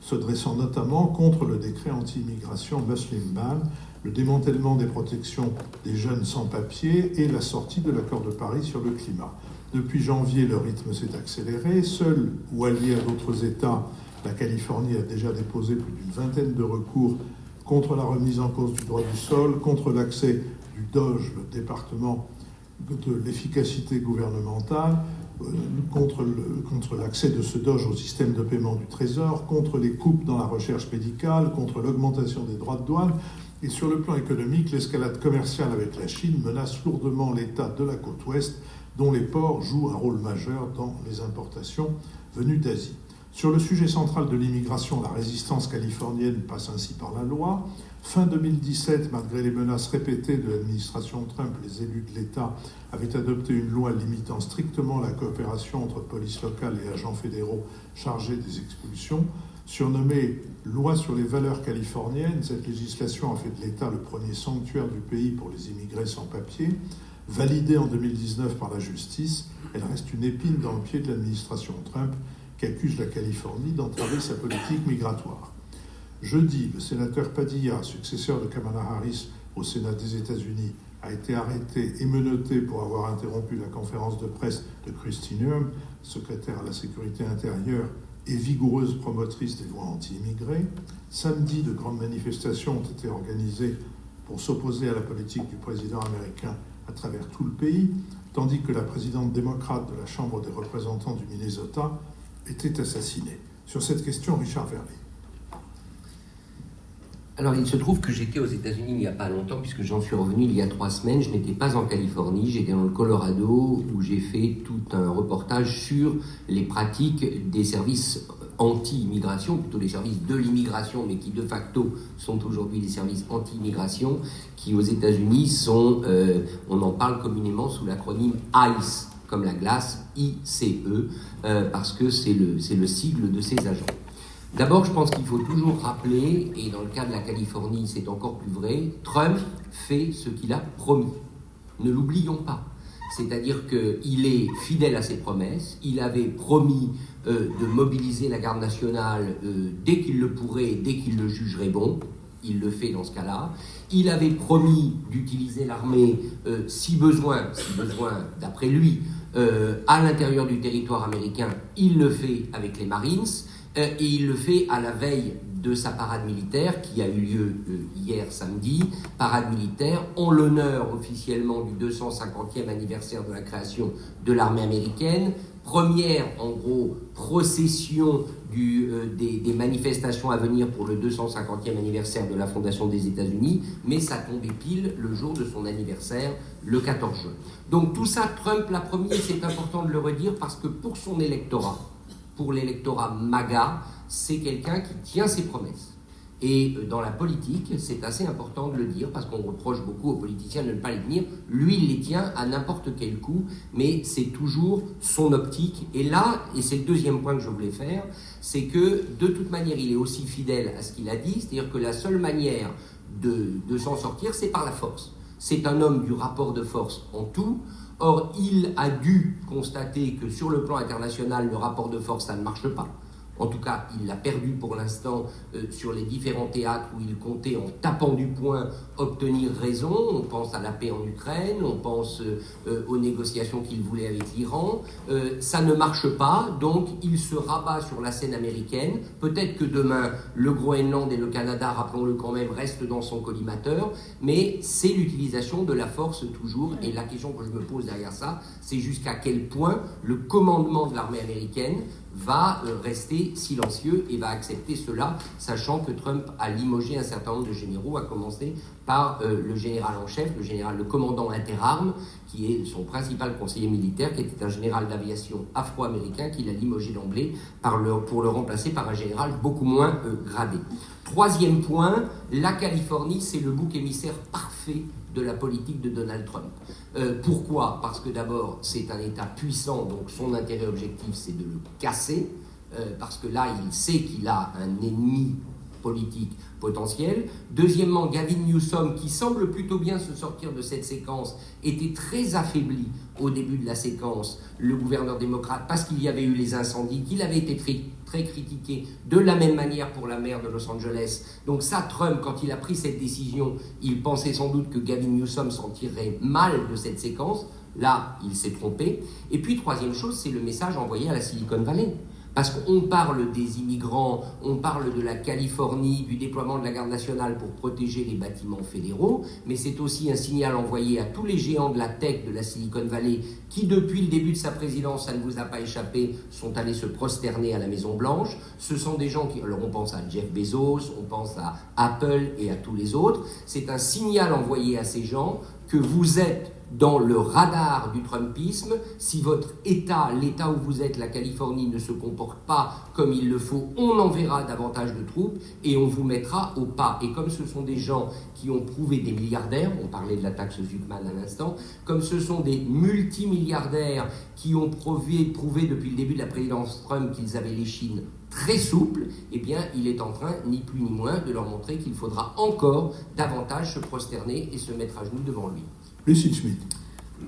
se dressant notamment contre le décret anti-immigration Muslim Ban, le démantèlement des protections des jeunes sans-papiers et la sortie de l'accord de Paris sur le climat. Depuis janvier, le rythme s'est accéléré. Seule ou alliée à d'autres États, la Californie a déjà déposé plus d'une vingtaine de recours contre la remise en cause du droit du sol, contre l'accès du DOGE, le département de l'efficacité gouvernementale, contre l'accès de ce DOGE au système de paiement du Trésor, contre les coupes dans la recherche médicale, contre l'augmentation des droits de douane. Et sur le plan économique, l'escalade commerciale avec la Chine menace lourdement l'État de la côte ouest, dont les ports jouent un rôle majeur dans les importations venues d'Asie. Sur le sujet central de l'immigration, la résistance californienne passe ainsi par la loi. Fin 2017, malgré les menaces répétées de l'administration Trump, les élus de l'État avaient adopté une loi limitant strictement la coopération entre police locale et agents fédéraux chargés des expulsions. Surnommée Loi sur les valeurs californiennes, cette législation a fait de l'État le premier sanctuaire du pays pour les immigrés sans papier. Validée en 2019 par la justice, elle reste une épine dans le pied de l'administration Trump qui accuse la Californie d'entraver sa politique migratoire. Jeudi, le sénateur Padilla, successeur de Kamala Harris au Sénat des États-Unis, a été arrêté et menotté pour avoir interrompu la conférence de presse de Kristi Noem, secrétaire à la sécurité intérieure et vigoureuse promotrice des lois anti-immigrés. Samedi, de grandes manifestations ont été organisées pour s'opposer à la politique du président américain à travers tout le pays, tandis que la présidente démocrate de la Chambre des représentants du Minnesota était assassinée. Sur cette question, Richard Verlet. Alors, il se trouve que j'étais aux États-Unis il n'y a pas longtemps, puisque j'en suis revenu il y a 3 semaines. Je n'étais pas en Californie, j'étais dans le Colorado, où j'ai fait tout un reportage sur les pratiques des services anti-immigration, plutôt les services de l'immigration, mais qui de facto sont aujourd'hui des services anti-immigration, qui aux États-Unis sont, on en parle communément sous l'acronyme ICE, comme la glace, ICE, parce que c'est le sigle de ces agents. D'abord, je pense qu'il faut toujours rappeler, et dans le cas de la Californie, c'est encore plus vrai, Trump fait ce qu'il a promis. Ne l'oublions pas. C'est-à-dire qu'il est fidèle à ses promesses. Il avait promis de mobiliser la garde nationale dès qu'il le pourrait, dès qu'il le jugerait bon. Il le fait dans ce cas-là. Il avait promis d'utiliser l'armée si besoin d'après lui, à l'intérieur du territoire américain. Il le fait avec les Marines. Et il le fait à la veille de sa parade militaire qui a eu lieu hier samedi, parade militaire en l'honneur officiellement du 250e anniversaire de la création de l'armée américaine, première en gros procession des manifestations à venir pour le 250e anniversaire de la fondation des États-Unis, mais ça tombait pile le jour de son anniversaire, le 14 juin. Donc tout ça, Trump l'a promis, et c'est important de le redire parce que pour son électorat, pour l'électorat MAGA, c'est quelqu'un qui tient ses promesses. Et dans la politique, c'est assez important de le dire, parce qu'on reproche beaucoup aux politiciens de ne pas les tenir. Lui, il les tient à n'importe quel coup, mais c'est toujours son optique. Et là, et c'est le deuxième point que je voulais faire, c'est que de toute manière, il est aussi fidèle à ce qu'il a dit, c'est-à-dire que la seule manière de s'en sortir, c'est par la force. C'est un homme du rapport de force en tout. Or, il a dû constater que sur le plan international, le rapport de force, ça ne marche pas. En tout cas, il l'a perdu pour l'instant sur les différents théâtres où il comptait, en tapant du poing, obtenir raison. On pense à la paix en Ukraine, on pense aux négociations qu'il voulait avec l'Iran. Ça ne marche pas, donc il se rabat sur la scène américaine. Peut-être que demain, le Groenland et le Canada, rappelons-le quand même, restent dans son collimateur, mais c'est l'utilisation de la force toujours. Et la question que je me pose derrière ça, c'est jusqu'à quel point le commandement de l'armée américaine va rester silencieux et va accepter cela, sachant que Trump a limogé un certain nombre de généraux, à commencer par le général en chef, le commandant interarmes, qui est son principal conseiller militaire, qui était un général d'aviation afro-américain, qu'il a limogé d'emblée pour le remplacer par un général beaucoup moins gradé. Troisième point, la Californie, c'est le bouc émissaire parfait de la politique de Donald Trump. Pourquoi ? Parce que d'abord, c'est un État puissant, donc son intérêt objectif, c'est de le casser, parce que là, il sait qu'il a un ennemi politique potentiel. Deuxièmement, Gavin Newsom, qui semble plutôt bien se sortir de cette séquence, était très affaibli au début de la séquence, le gouverneur démocrate, parce qu'il y avait eu les incendies, qu'il avait été très critiqué de la même manière pour la maire de Los Angeles. Donc ça, Trump, quand il a pris cette décision, il pensait sans doute que Gavin Newsom s'en tirerait mal de cette séquence. Là, il s'est trompé. Et puis, troisième chose, c'est le message envoyé à la Silicon Valley. Parce qu'on parle des immigrants, on parle de la Californie, du déploiement de la garde nationale pour protéger les bâtiments fédéraux, mais c'est aussi un signal envoyé à tous les géants de la tech de la Silicon Valley qui, depuis le début de sa présidence, ça ne vous a pas échappé, sont allés se prosterner à la Maison-Blanche. Ce sont des gens qui... Alors on pense à Jeff Bezos, on pense à Apple et à tous les autres. C'est un signal envoyé à ces gens que vous êtes dans le radar du Trumpisme. Si votre État, l'État où vous êtes, la Californie, ne se comporte pas comme il le faut, on enverra davantage de troupes et on vous mettra au pas. Et comme ce sont des gens qui ont prouvé, des milliardaires, on parlait de la taxe Zuckman à l'instant, comme ce sont des multimilliardaires qui ont prouvé depuis le début de la présidence Trump qu'ils avaient l'échine très souple, eh bien, il est en train, ni plus ni moins, de leur montrer qu'il faudra encore davantage se prosterner et se mettre à genoux devant lui. Lucie Schmitt.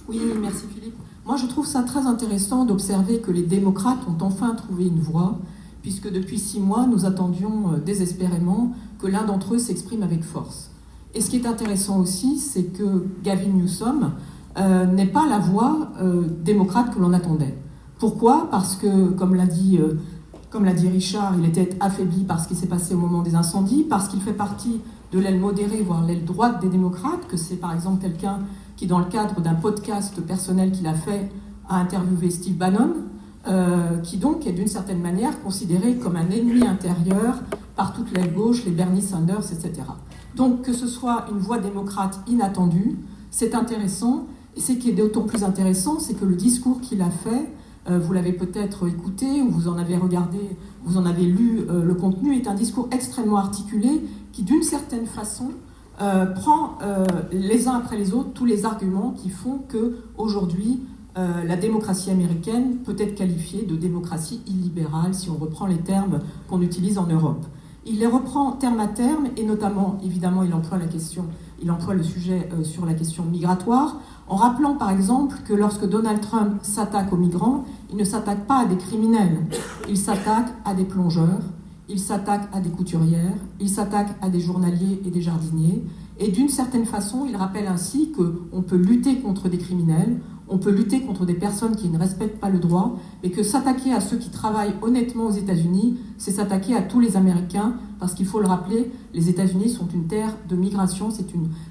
Oui, merci Philippe. Moi, je trouve ça très intéressant d'observer que les démocrates ont enfin trouvé une voie, puisque depuis 6 mois, nous attendions désespérément que l'un d'entre eux s'exprime avec force. Et ce qui est intéressant aussi, c'est que Gavin Newsom n'est pas la voix démocrate que l'on attendait. Pourquoi ? Parce que, comme l'a dit Richard, il était affaibli par ce qui s'est passé au moment des incendies, parce qu'il fait partie de l'aile modérée, voire l'aile droite des démocrates, que c'est par exemple quelqu'un qui, dans le cadre d'un podcast personnel qu'il a fait, a interviewé Steve Bannon, qui donc est d'une certaine manière considéré comme un ennemi intérieur par toute l'aile gauche, les Bernie Sanders, etc. Donc que ce soit une voix démocrate inattendue, c'est intéressant, et ce qui est d'autant plus intéressant, c'est que le discours qu'il a fait, vous l'avez peut-être écouté, ou vous en avez regardé, vous en avez lu le contenu, est un discours extrêmement articulé, qui d'une certaine façon prend les uns après les autres tous les arguments qui font qu'aujourd'hui, la démocratie américaine peut être qualifiée de démocratie illibérale, si on reprend les termes qu'on utilise en Europe. Il les reprend terme à terme, et notamment, évidemment, il emploie le sujet sur la question migratoire, en rappelant par exemple que lorsque Donald Trump s'attaque aux migrants, il ne s'attaque pas à des criminels, il s'attaque à des plongeurs, il s'attaque à des couturières, il s'attaque à des journaliers et des jardiniers, et d'une certaine façon, il rappelle ainsi qu'on peut lutter contre des criminels, on peut lutter contre des personnes qui ne respectent pas le droit, mais que s'attaquer à ceux qui travaillent honnêtement aux États-Unis, c'est s'attaquer à tous les Américains, parce qu'il faut le rappeler, les États-Unis sont une terre de migration,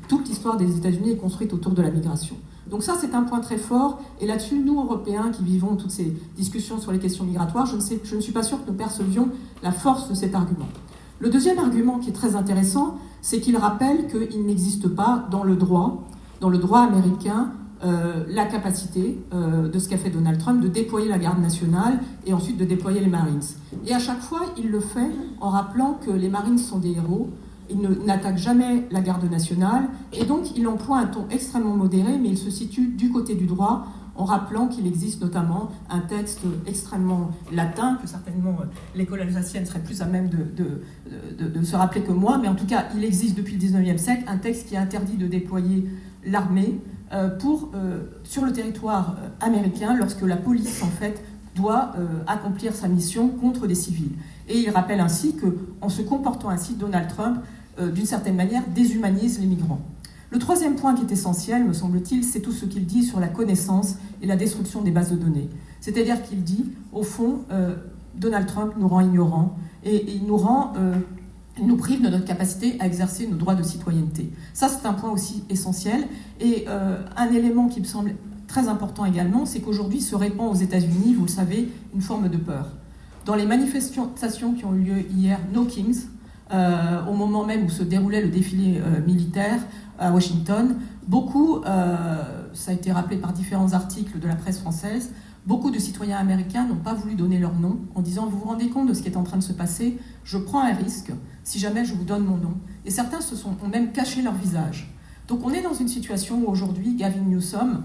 toute l'histoire des États-Unis est construite autour de la migration. Donc ça, c'est un point très fort, et là-dessus, nous, Européens, qui vivons toutes ces discussions sur les questions migratoires, je ne suis pas sûre que nous percevions la force de cet argument. Le deuxième argument qui est très intéressant, c'est qu'il rappelle qu'il n'existe pas dans le droit américain, la capacité de ce qu'a fait Donald Trump de déployer la garde nationale et ensuite de déployer les Marines. Et à chaque fois, il le fait en rappelant que les Marines sont des héros, ils n'attaquent jamais la garde nationale, et donc il emploie un ton extrêmement modéré, mais il se situe du côté du droit, en rappelant qu'il existe notamment un texte extrêmement latin, que certainement l'école alsacienne serait plus à même de se rappeler que moi, mais en tout cas, il existe depuis le 19e siècle un texte qui interdit de déployer l'armée sur le territoire américain lorsque la police, en fait, doit accomplir sa mission contre des civils. Et il rappelle ainsi qu'en se comportant ainsi, Donald Trump, d'une certaine manière, déshumanise les migrants. Le troisième point qui est essentiel, me semble-t-il, c'est tout ce qu'il dit sur la connaissance et la destruction des bases de données. C'est-à-dire qu'il dit, au fond, Donald Trump nous rend ignorants et il nous prive de notre capacité à exercer nos droits de citoyenneté. Ça, c'est un point aussi essentiel. Et un élément qui me semble très important également, c'est qu'aujourd'hui se répand aux États-Unis, vous le savez, une forme de peur. Dans les manifestations qui ont eu lieu hier, No Kings, au moment même où se déroulait le défilé militaire à Washington, beaucoup, ça a été rappelé par différents articles de la presse française, beaucoup de citoyens américains n'ont pas voulu donner leur nom en disant « Vous vous rendez compte de ce qui est en train de se passer ? Je prends un risque si jamais je vous donne mon nom. » Et certains ont même caché leur visage. Donc on est dans une situation où aujourd'hui, Gavin Newsom,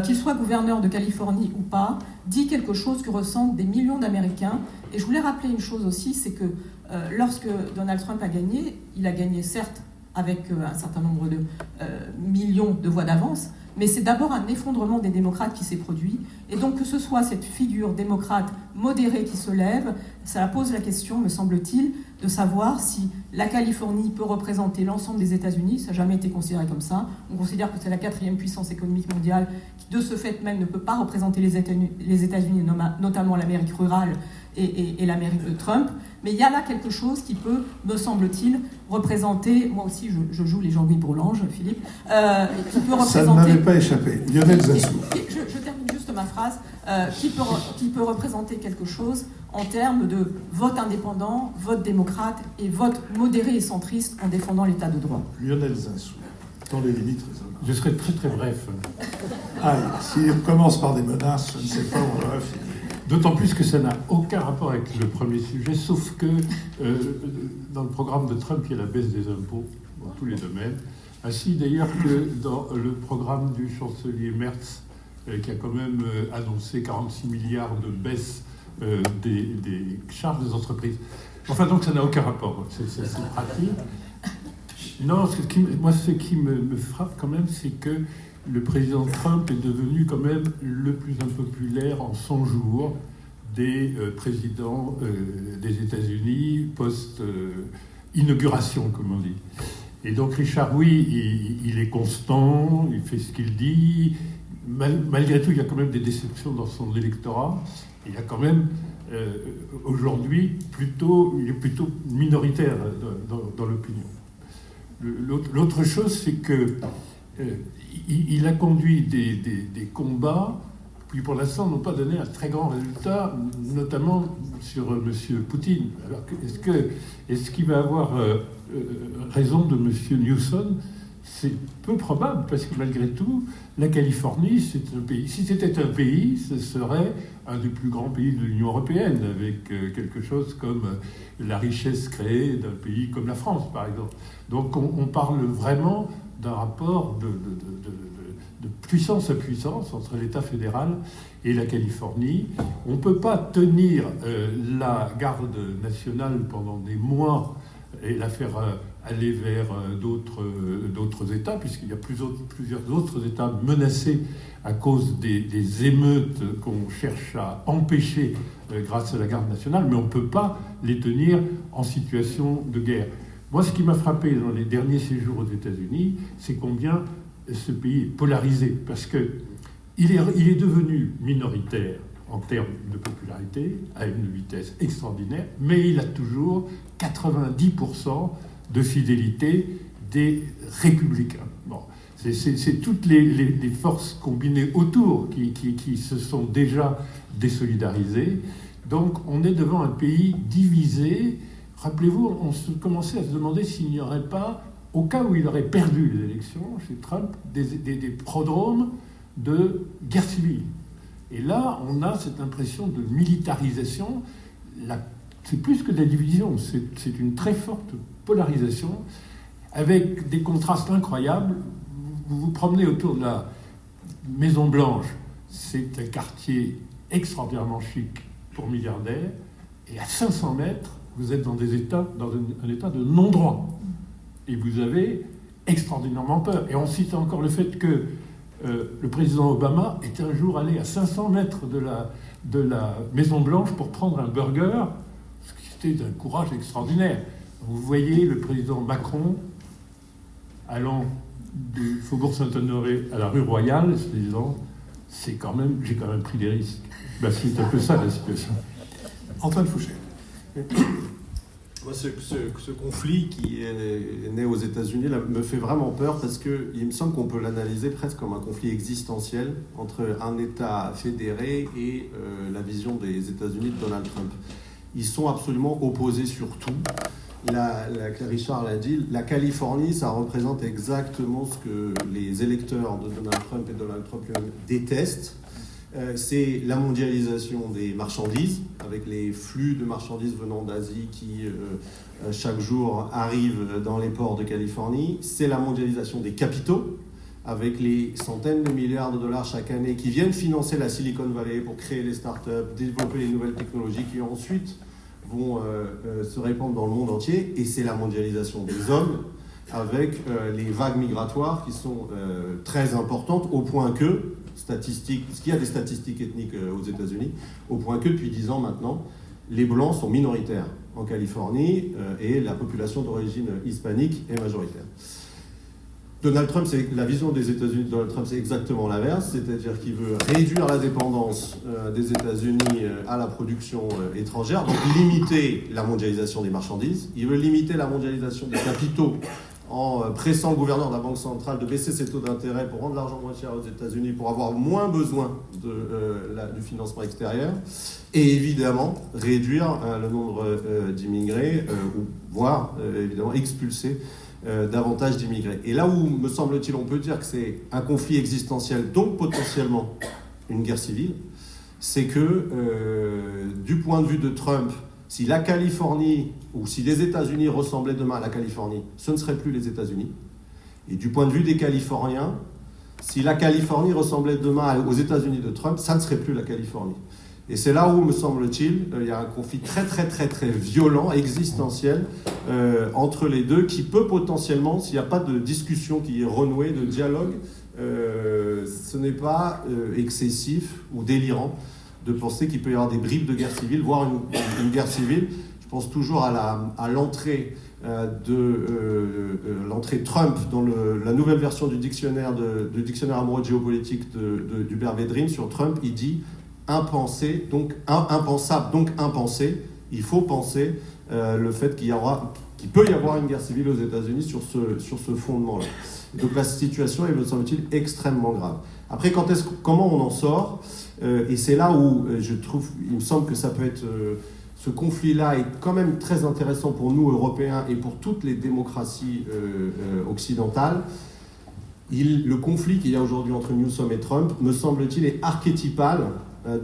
qu'il soit gouverneur de Californie ou pas, dit quelque chose que ressentent des millions d'Américains. Et je voulais rappeler une chose aussi, c'est que lorsque Donald Trump a gagné, il a gagné certes avec un certain nombre de millions de voix d'avance, mais c'est d'abord un effondrement des démocrates qui s'est produit. Et donc que ce soit cette figure démocrate modérée qui se lève, ça pose la question, me semble-t-il, de savoir si la Californie peut représenter l'ensemble des États-Unis. Ça n'a jamais été considéré comme ça. On considère que c'est la 4e puissance économique mondiale qui, de ce fait même, ne peut pas représenter les États-Unis, notamment l'Amérique rurale et l'Amérique de Trump. Mais il y a là quelque chose qui peut, me semble-t-il, représenter, moi aussi je joue les Jean-Louis Bourlange, Philippe, qui peut représenter... Ça ne m'avait pas échappé. Lionel Zinsou. Je termine juste ma phrase, qui peut représenter quelque chose en termes de vote indépendant, vote démocrate et vote modéré et centriste en défendant l'état de droit. Lionel Zinsou, dans les limites raisonnables. Je serai très très bref. Allez, si on commence par des menaces, je ne sais pas où on va finir. D'autant plus que ça n'a aucun rapport avec le premier sujet, sauf que dans le programme de Trump, il y a la baisse des impôts dans tous les domaines. Ainsi d'ailleurs que dans le programme du chancelier Merz, qui a quand même annoncé 46 milliards de baisse des charges des entreprises. Enfin, donc ça n'a aucun rapport, c'est pratique. Non, ce qui me frappe quand même, c'est que le président Trump est devenu quand même le plus impopulaire en 100 jours des présidents des États-Unis post-inauguration, comme on dit. Et donc Richard, oui, il est constant, il fait ce qu'il dit. Malgré tout, il y a quand même des déceptions dans son électorat. Il y a quand même, aujourd'hui, il est plutôt minoritaire dans l'opinion. L'autre chose, c'est que il a conduit des combats qui, pour l'instant, n'ont pas donné un très grand résultat, notamment sur M. Poutine. Alors, est-ce qu'il va avoir raison de M. Newsom? C'est peu probable, parce que malgré tout, la Californie, c'est un pays. Si c'était un pays, ce serait un des plus grands pays de l'Union européenne, avec quelque chose comme la richesse créée d'un pays comme la France, par exemple. Donc on parle vraiment d'un rapport de puissance à puissance entre l'État fédéral et la Californie. On ne peut pas tenir la garde nationale pendant des mois et la faire aller vers d'autres États, puisqu'il y a plusieurs autres États menacés à cause des émeutes qu'on cherche à empêcher grâce à la garde nationale, mais on ne peut pas les tenir en situation de guerre. Moi, ce qui m'a frappé dans les derniers séjours aux États-Unis, c'est combien ce pays est polarisé, parce qu'il est devenu minoritaire en termes de popularité, à une vitesse extraordinaire, mais il a toujours 90% de fidélité des républicains. Bon, c'est toutes les forces combinées autour qui se sont déjà désolidarisées. Donc on est devant un pays divisé. Rappelez-vous, on commençait à se demander s'il n'y aurait pas, au cas où il aurait perdu les élections chez Trump, des prodromes de guerre civile. Et là, on a cette impression de militarisation. C'est plus que de la division, c'est une très forte polarisation, avec des contrastes incroyables. Vous vous promenez autour de la Maison Blanche, c'est un quartier extraordinairement chic pour milliardaires, et à 500 mètres, vous êtes dans un état de non-droit. Et vous avez extraordinairement peur. Et on cite encore le fait que le président Obama est un jour allé à 500 mètres de la Maison-Blanche pour prendre un burger, ce qui était d'un courage extraordinaire. Vous voyez le président Macron allant du Faubourg Saint-Honoré à la rue Royale, se disant j'ai quand même pris des risques. Ben, c'est un peu ça la situation. Antoine Fouché. Moi, ce conflit qui est né aux États-Unis là, me fait vraiment peur, parce qu'il me semble qu'on peut l'analyser presque comme un conflit existentiel entre un État fédéré et la vision des États-Unis de Donald Trump. Ils sont absolument opposés sur tout. Richard l'a dit, la Californie, ça représente exactement ce que les électeurs de Donald Trump et Donald Trump détestent. C'est la mondialisation des marchandises, avec les flux de marchandises venant d'Asie qui, chaque jour, arrivent dans les ports de Californie. C'est la mondialisation des capitaux, avec les centaines de milliards de dollars chaque année qui viennent financer la Silicon Valley pour créer les startups, développer les nouvelles technologies qui ensuite vont se répandre dans le monde entier. Et c'est la mondialisation des hommes, avec les vagues migratoires qui sont très importantes, au point que, parce qu'il y a des statistiques ethniques aux États-Unis, au point que depuis 10 ans maintenant, les Blancs sont minoritaires en Californie et la population d'origine hispanique est majoritaire. Donald Trump, la vision des États-Unis de Donald Trump, c'est exactement l'inverse, c'est-à-dire qu'il veut réduire la dépendance des États-Unis à la production étrangère, donc limiter la mondialisation des marchandises. Il veut limiter la mondialisation des capitaux en pressant le gouverneur de la Banque centrale de baisser ses taux d'intérêt pour rendre l'argent moins cher aux États-Unis, pour avoir moins besoin du financement extérieur, et évidemment réduire le nombre d'immigrés, voire évidemment expulser davantage d'immigrés. Et là où, me semble-t-il, on peut dire que c'est un conflit existentiel, donc potentiellement une guerre civile, c'est que du point de vue de Trump, si la Californie, ou si les États-Unis ressemblaient demain à la Californie, ce ne serait plus les États-Unis. Et du point de vue des Californiens, si la Californie ressemblait demain aux États-Unis de Trump, ça ne serait plus la Californie. Et c'est là où, me semble-t-il, il y a un conflit très violent, existentiel, entre les deux, qui peut potentiellement, s'il n'y a pas de discussion qui est renouée, de dialogue, ce n'est pas excessif ou délirant de penser qu'il peut y avoir des bribes de guerre civile, voire une guerre civile. Je pense toujours à l'entrée l'entrée Trump dans la nouvelle version du dictionnaire amoureux de géopolitique d'Hubert Védrine sur Trump. Il dit impensé, donc impensable, donc impensé. Il faut penser le fait qu'il peut y avoir une guerre civile aux États-Unis sur ce fondement-là. Donc la situation est, me semble-t-il, extrêmement grave. Après, comment on en sort et c'est là où il me semble que ça peut être... ce conflit-là est quand même très intéressant pour nous, Européens, et pour toutes les démocraties occidentales. Le conflit qu'il y a aujourd'hui entre Newsom et Trump, me semble-t-il, est archétypal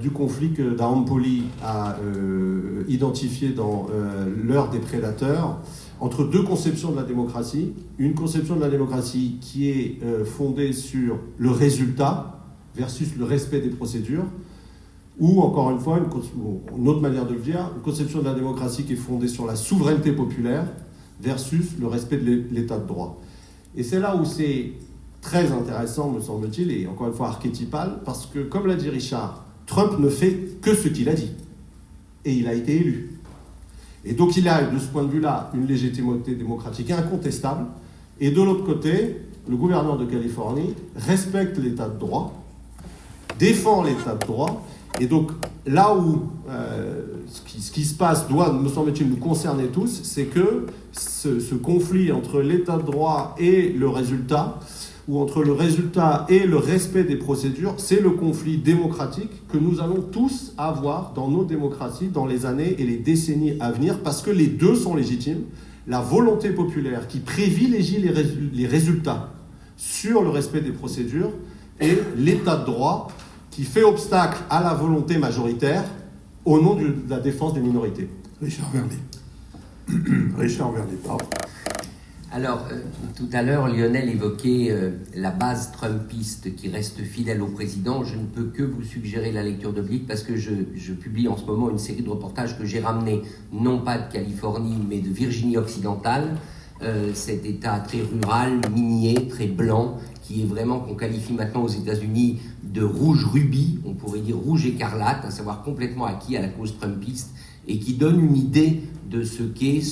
du conflit que Dampoli a identifié dans L'heure des prédateurs, entre deux conceptions de la démocratie. Une conception de la démocratie qui est fondée sur le résultat versus le respect des procédures, ou, encore une fois, une autre manière de le dire, une conception de la démocratie qui est fondée sur la souveraineté populaire versus le respect de l'état de droit. Et c'est là où c'est très intéressant, me semble-t-il, et encore une fois archétypal, parce que, comme l'a dit Richard, Trump ne fait que ce qu'il a dit. Et il a été élu. Et donc il a, de ce point de vue-là, une légitimité démocratique incontestable. Et de l'autre côté, le gouverneur de Californie respecte l'état de droit, défend l'état de droit. Et donc là où ce qui se passe doit, me semble-t-il, nous concerner tous, c'est que ce conflit entre l'état de droit et le résultat, ou entre le résultat et le respect des procédures, c'est le conflit démocratique que nous allons tous avoir dans nos démocraties dans les années et les décennies à venir, parce que les deux sont légitimes. La volonté populaire qui privilégie les résultats sur le respect des procédures et l'état de droit qui fait obstacle à la volonté majoritaire au nom de la défense des minorités. Richard Vernet, pardon. Alors, tout à l'heure, Lionel évoquait la base trumpiste qui reste fidèle au président. Je ne peux que vous suggérer la lecture de Blick parce que je publie en ce moment une série de reportages que j'ai ramenés, non pas de Californie, mais de Virginie occidentale, cet État très rural, minier, très blanc, qui est vraiment, qu'on qualifie maintenant aux États-Unis de rouge rubis, on pourrait dire rouge écarlate, à savoir complètement acquis à la cause trumpiste, et qui donne une idée de ce qu'est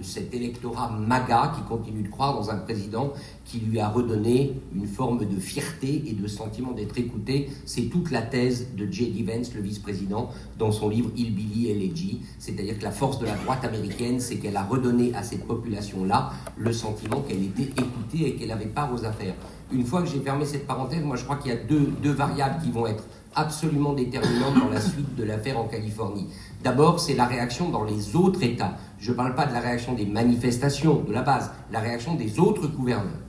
cet électorat MAGA qui continue de croire dans un président qui lui a redonné une forme de fierté et de sentiment d'être écouté. C'est toute la thèse de J.D. Vance, le vice-président, dans son livre Hillbilly Elegy, c'est-à-dire que la force de la droite américaine, c'est qu'elle a redonné à cette population-là le sentiment qu'elle était écoutée et qu'elle avait part aux affaires. Une fois que j'ai fermé cette parenthèse, moi je crois qu'il y a deux variables qui vont être absolument déterminante dans la suite de l'affaire en Californie. D'abord, c'est la réaction dans les autres États. Je ne parle pas de la réaction des manifestations, de la base, la réaction des autres gouverneurs.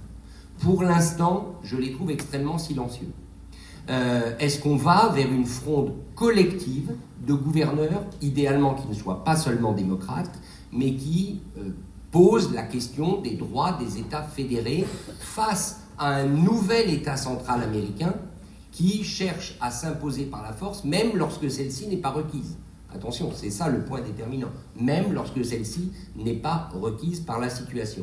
Pour l'instant, je les trouve extrêmement silencieux. Est-ce qu'on va vers une fronde collective de gouverneurs, idéalement qui ne soient pas seulement démocrates, mais qui posent la question des droits des États fédérés face à un nouvel État central américain qui cherche à s'imposer par la force, même lorsque celle-ci n'est pas requise. Attention, c'est ça le point déterminant. Même lorsque celle-ci n'est pas requise par la situation.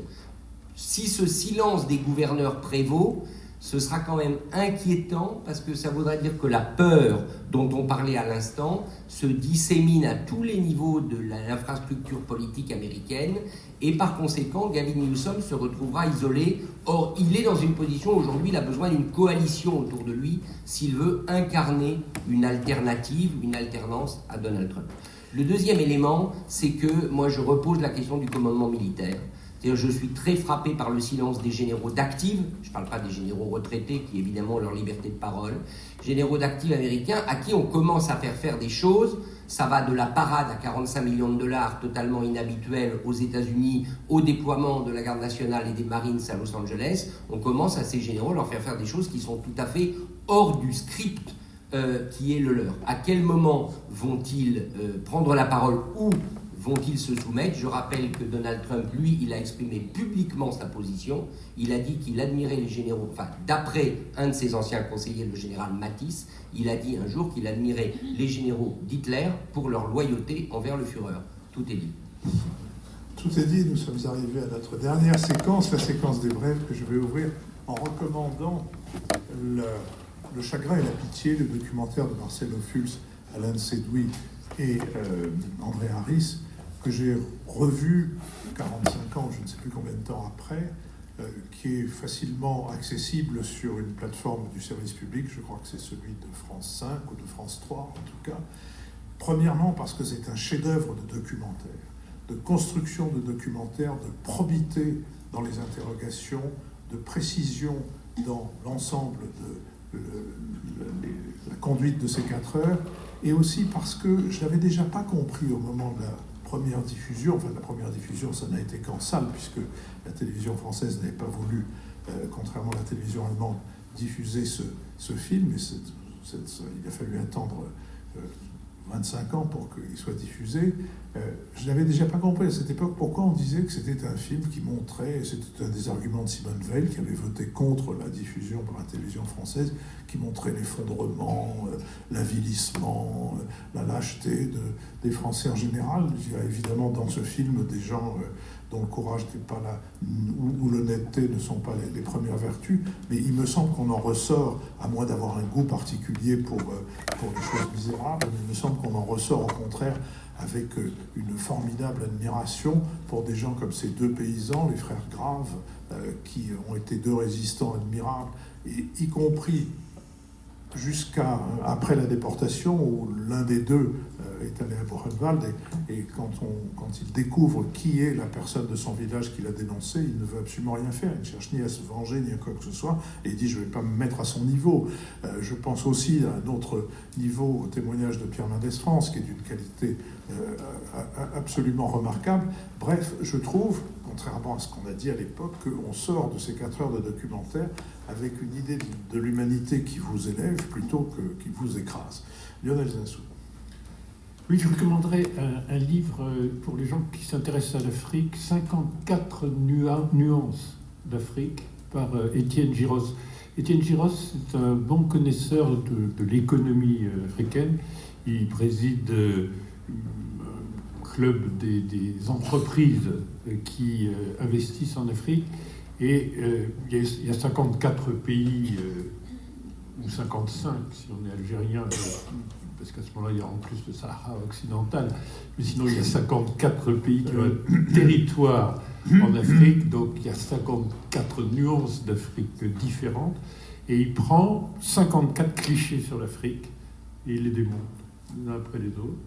Si ce silence des gouverneurs prévaut, ce sera quand même inquiétant parce que ça voudrait dire que la peur dont on parlait à l'instant se dissémine à tous les niveaux de l'infrastructure politique américaine et par conséquent, Gavin Newsom se retrouvera isolé. Or, il est dans une position aujourd'hui, il a besoin d'une coalition autour de lui s'il veut incarner une alternative, une alternance à Donald Trump. Le deuxième élément, c'est que moi je repose la question du commandement militaire. C'est-à-dire, je suis très frappé par le silence des généraux d'active, je ne parle pas des généraux retraités qui évidemment ont leur liberté de parole, généraux d'active américains à qui on commence à faire des choses. Ça va de la parade à 45 millions de dollars totalement inhabituelle aux États-Unis au déploiement de la garde nationale et des Marines à Los Angeles. On commence à ces généraux leur faire des choses qui sont tout à fait hors du script qui est le leur. À quel moment vont-ils prendre la parole ou vont-ils se soumettre? Je rappelle que Donald Trump, lui, il a exprimé publiquement sa position. Il a dit qu'il admirait les généraux, enfin, d'après un de ses anciens conseillers, le général Mattis, il a dit un jour qu'il admirait les généraux d'Hitler pour leur loyauté envers le Führer. Tout est dit. Tout est dit, nous sommes arrivés à notre dernière séquence, la séquence des brèves que je vais ouvrir en recommandant le chagrin et la pitié, le documentaire de Marcel Ophuls, Alain Sédoui et André Harris, que j'ai revu 45 ans, je ne sais plus combien de temps après, qui est facilement accessible sur une plateforme du service public, je crois que c'est celui de France 5 ou de France 3 en tout cas. Premièrement parce que c'est un chef-d'œuvre de documentaire, de construction de documentaire, de probité dans les interrogations, de précision dans l'ensemble de la conduite de ces 4 heures, et aussi parce que je n'avais déjà pas compris au moment de la première diffusion, enfin la première diffusion ça n'a été qu'en salle, puisque la télévision française n'avait pas voulu, contrairement à la télévision allemande, diffuser ce film, et il a fallu attendre 25 ans pour qu'il soit diffusé. Je n'avais déjà pas compris à cette époque pourquoi on disait que c'était un film qui montrait, et c'était un des arguments de Simone Veil qui avait voté contre la diffusion par la télévision française, qui montrait l'effondrement, l'avilissement, la lâcheté des Français en général. Il y a évidemment dans ce film des gens dont le courage n'est pas là, ou l'honnêteté ne sont pas les premières vertus, mais il me semble qu'on en ressort, à moins d'avoir un goût particulier pour des choses misérables, mais il me semble qu'on en ressort au contraire avec une formidable admiration pour des gens comme ces 2 paysans, les frères Graves, qui ont été 2 résistants admirables, et y compris jusqu'à après la déportation, où l'un des 2 est allé à Buchenwald, et quand il découvre qui est la personne de son village qui l'a dénoncé, il ne veut absolument rien faire, il ne cherche ni à se venger, ni à quoi que ce soit, et il dit « je ne vais pas me mettre à son niveau ». Je pense aussi à un autre niveau, au témoignage de Pierre Mendès France, qui est d'une qualité absolument remarquable. Bref, je trouve, contrairement à ce qu'on a dit à l'époque, qu'on sort de ces 4 heures de documentaire avec une idée de l'humanité qui vous élève plutôt qui vous écrase. Lionel Zinsou. Oui, je recommanderais un livre pour les gens qui s'intéressent à l'Afrique, 54 nuances d'Afrique, par Étienne Giros. Étienne Giros est un bon connaisseur de l'économie africaine. Il préside un club des entreprises qui investissent en Afrique. Et il y a 54 pays, ou 55 si on est algérien, parce qu'à ce moment-là, il y a en plus le Sahara occidental. Mais sinon, il y a 54 pays qui ont un territoire en Afrique. Donc, il y a 54 nuances d'Afrique différentes. Et il prend 54 clichés sur l'Afrique et il les démonte l'un après les autres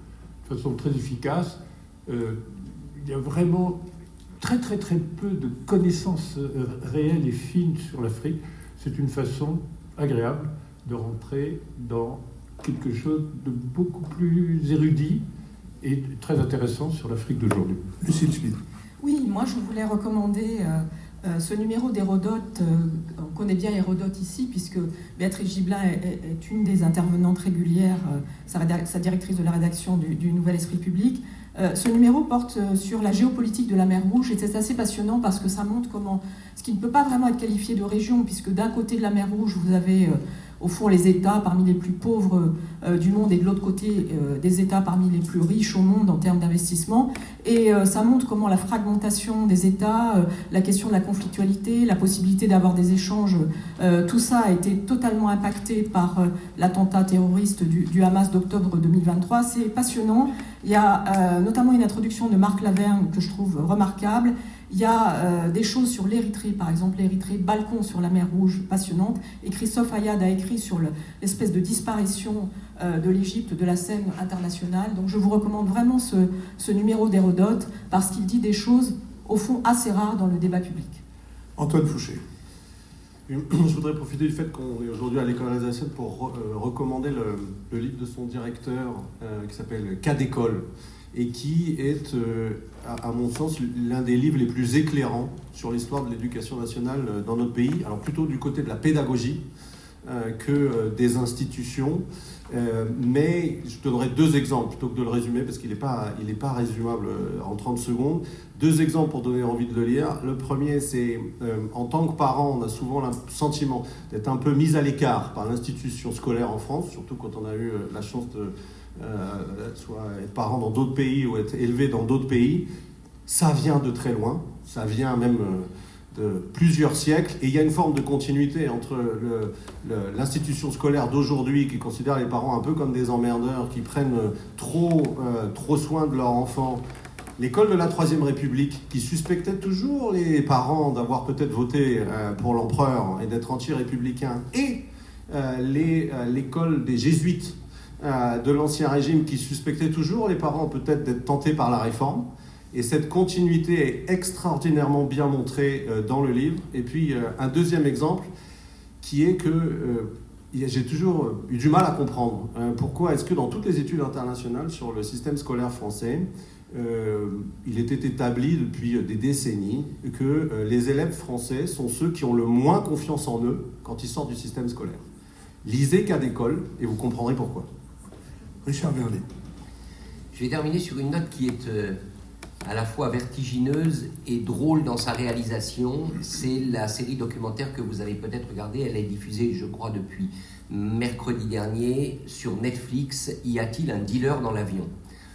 de façon très efficace. Il y a vraiment très peu de connaissances réelles et fines sur l'Afrique. C'est une façon agréable de rentrer dans quelque chose de beaucoup plus érudit et très intéressant sur l'Afrique d'aujourd'hui. Lucille Schmid. Oui, moi je voulais recommander ce numéro d'Hérodote. On connaît bien Hérodote ici, puisque Béatrice Gibelin est une des intervenantes régulières, sa directrice de la rédaction du Nouvel Esprit Public. Ce numéro porte sur la géopolitique de la mer Rouge, et c'est assez passionnant parce que ça montre comment, ce qui ne peut pas vraiment être qualifié de région, puisque d'un côté de la mer Rouge, vous avez au fond les États parmi les plus pauvres du monde, et de l'autre côté des États parmi les plus riches au monde en termes d'investissement. Et ça montre comment la fragmentation des États, la question de la conflictualité, la possibilité d'avoir des échanges, tout ça a été totalement impacté par l'attentat terroriste du Hamas d'octobre 2023. C'est passionnant. Il y a notamment une introduction de Marc Lavergne que je trouve remarquable. Il y a des choses sur l'Érythrée, par exemple l'Érythrée, balcon sur la mer Rouge, passionnante. Et Christophe Ayad a écrit sur l'espèce de disparition de l'Égypte de la scène internationale. Donc je vous recommande vraiment ce numéro d'Hérodote, parce qu'il dit des choses, au fond, assez rares dans le débat public. Antoine Fouché. Je voudrais profiter du fait qu'on est aujourd'hui à l'École alsacienne pour recommander le livre de son directeur qui s'appelle Cas d'école, et qui est, à mon sens, l'un des livres les plus éclairants sur l'histoire de l'éducation nationale dans notre pays. Alors plutôt du côté de la pédagogie, que des institutions. Mais je donnerai 2 exemples plutôt que de le résumer parce qu'il n'est pas résumable en 30 secondes. 2 exemples pour donner envie de le lire. Le premier, c'est en tant que parent, on a souvent le sentiment d'être un peu mis à l'écart par l'institution scolaire en France, surtout quand on a eu la chance de soit être parent dans d'autres pays ou être élevé dans d'autres pays. Ça vient de très loin, ça vient même de plusieurs siècles, et il y a une forme de continuité entre l'institution scolaire d'aujourd'hui qui considère les parents un peu comme des emmerdeurs, qui prennent trop soin de leurs enfants, l'école de la Troisième République qui suspectait toujours les parents d'avoir peut-être voté pour l'empereur et d'être anti-républicains, et l'école des jésuites de l'Ancien Régime qui suspectait toujours les parents peut-être d'être tentés par la réforme. Et cette continuité est extraordinairement bien montrée dans le livre. Et puis, un deuxième exemple, qui est que j'ai toujours eu du mal à comprendre pourquoi est-ce que dans toutes les études internationales sur le système scolaire français, il était établi depuis des décennies que les élèves français sont ceux qui ont le moins confiance en eux quand ils sortent du système scolaire. Lisez Cas d'école et vous comprendrez pourquoi. Richard Verlet. Je vais terminer sur une note qui est à la fois vertigineuse et drôle dans sa réalisation. C'est la série documentaire que vous avez peut-être regardée. Elle est diffusée, je crois, depuis mercredi dernier sur Netflix. Y a-t-il un dealer dans l'avion ?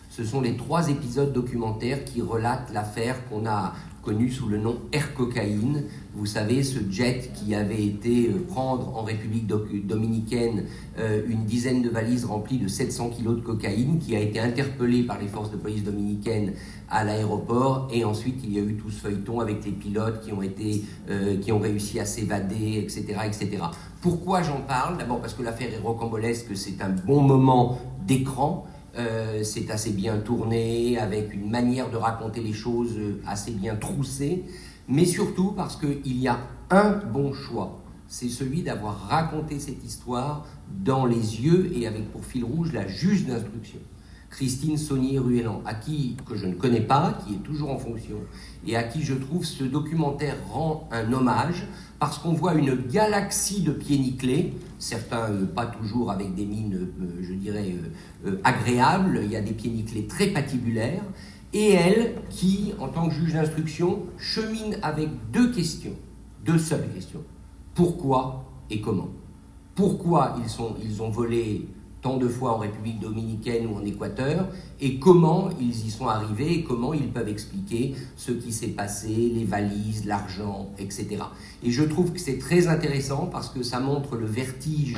Ce sont les 3 épisodes documentaires qui relatent l'affaire qu'on a connue sous le nom Air Cocaïne. Vous savez, ce jet qui avait été prendre en République dominicaine une dizaine de valises remplies de 700 kilos de cocaïne, qui a été interpellé par les forces de police dominicaines à l'aéroport, et ensuite il y a eu tout ce feuilleton avec les pilotes qui ont réussi à s'évader, etc., etc. Pourquoi j'en parle ? D'abord parce que l'affaire est rocambolesque, c'est un bon moment d'écran. C'est assez bien tourné, avec une manière de raconter les choses assez bien troussée, mais surtout parce qu'il y a un bon choix, c'est celui d'avoir raconté cette histoire dans les yeux et avec pour fil rouge la juge d'instruction, Christine Saunier-Ruelland, que je ne connais pas, qui est toujours en fonction, et à qui je trouve ce documentaire rend un hommage, parce qu'on voit une galaxie de pieds nickelés, certains pas toujours avec des mines, je dirais, agréables, il y a des pieds nickelés très patibulaires, et elle qui, en tant que juge d'instruction, chemine avec 2 seules questions. Pourquoi et comment ? Pourquoi ils ont volé tant de fois en République dominicaine ou en Équateur, et comment ils y sont arrivés, et comment ils peuvent expliquer ce qui s'est passé, les valises, l'argent, etc. Et je trouve que c'est très intéressant parce que ça montre le vertige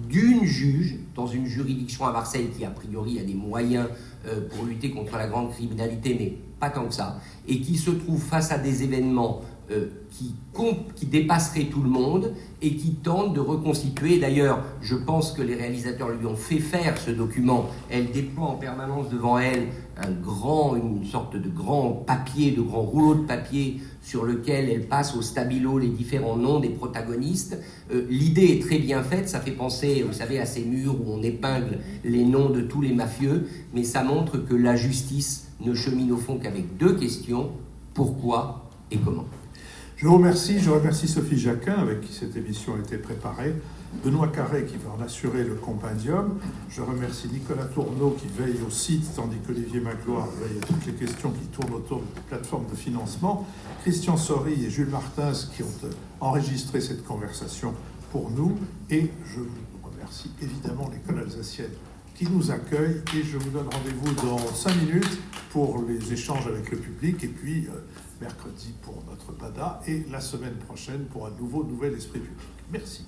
d'une juge dans une juridiction à Marseille qui, a priori, a des moyens pour lutter contre la grande criminalité, mais pas tant que ça, et qui se trouve face à des événements qui dépasseraient tout le monde et qui tentent de reconstituer. D'ailleurs, je pense que les réalisateurs lui ont fait faire ce document. Elle déploie en permanence devant elle une sorte de grand papier, de grand rouleau de papier sur lequel elle passe au stabilo les différents noms des protagonistes. L'idée est très bien faite, ça fait penser, vous savez, à ces murs où on épingle les noms de tous les mafieux, mais ça montre que la justice ne chemine au fond qu'avec 2 questions, pourquoi et comment. Je remercie Sophie Jacquin, avec qui cette émission a été préparée, Benoît Carré, qui va en assurer le compendium. Je remercie Nicolas Tourneau, qui veille au site, tandis qu'Olivier Magloire veille à toutes les questions qui tournent autour de plateformes de financement. Christian Sory et Jules Martins, qui ont enregistré cette conversation pour nous. Et je vous remercie évidemment l'école alsacienne qui nous accueille. Et je vous donne rendez-vous dans 5 minutes pour les échanges avec le public. Et puis mercredi pour notre BADA. Et la semaine prochaine pour un nouvel esprit public. Merci.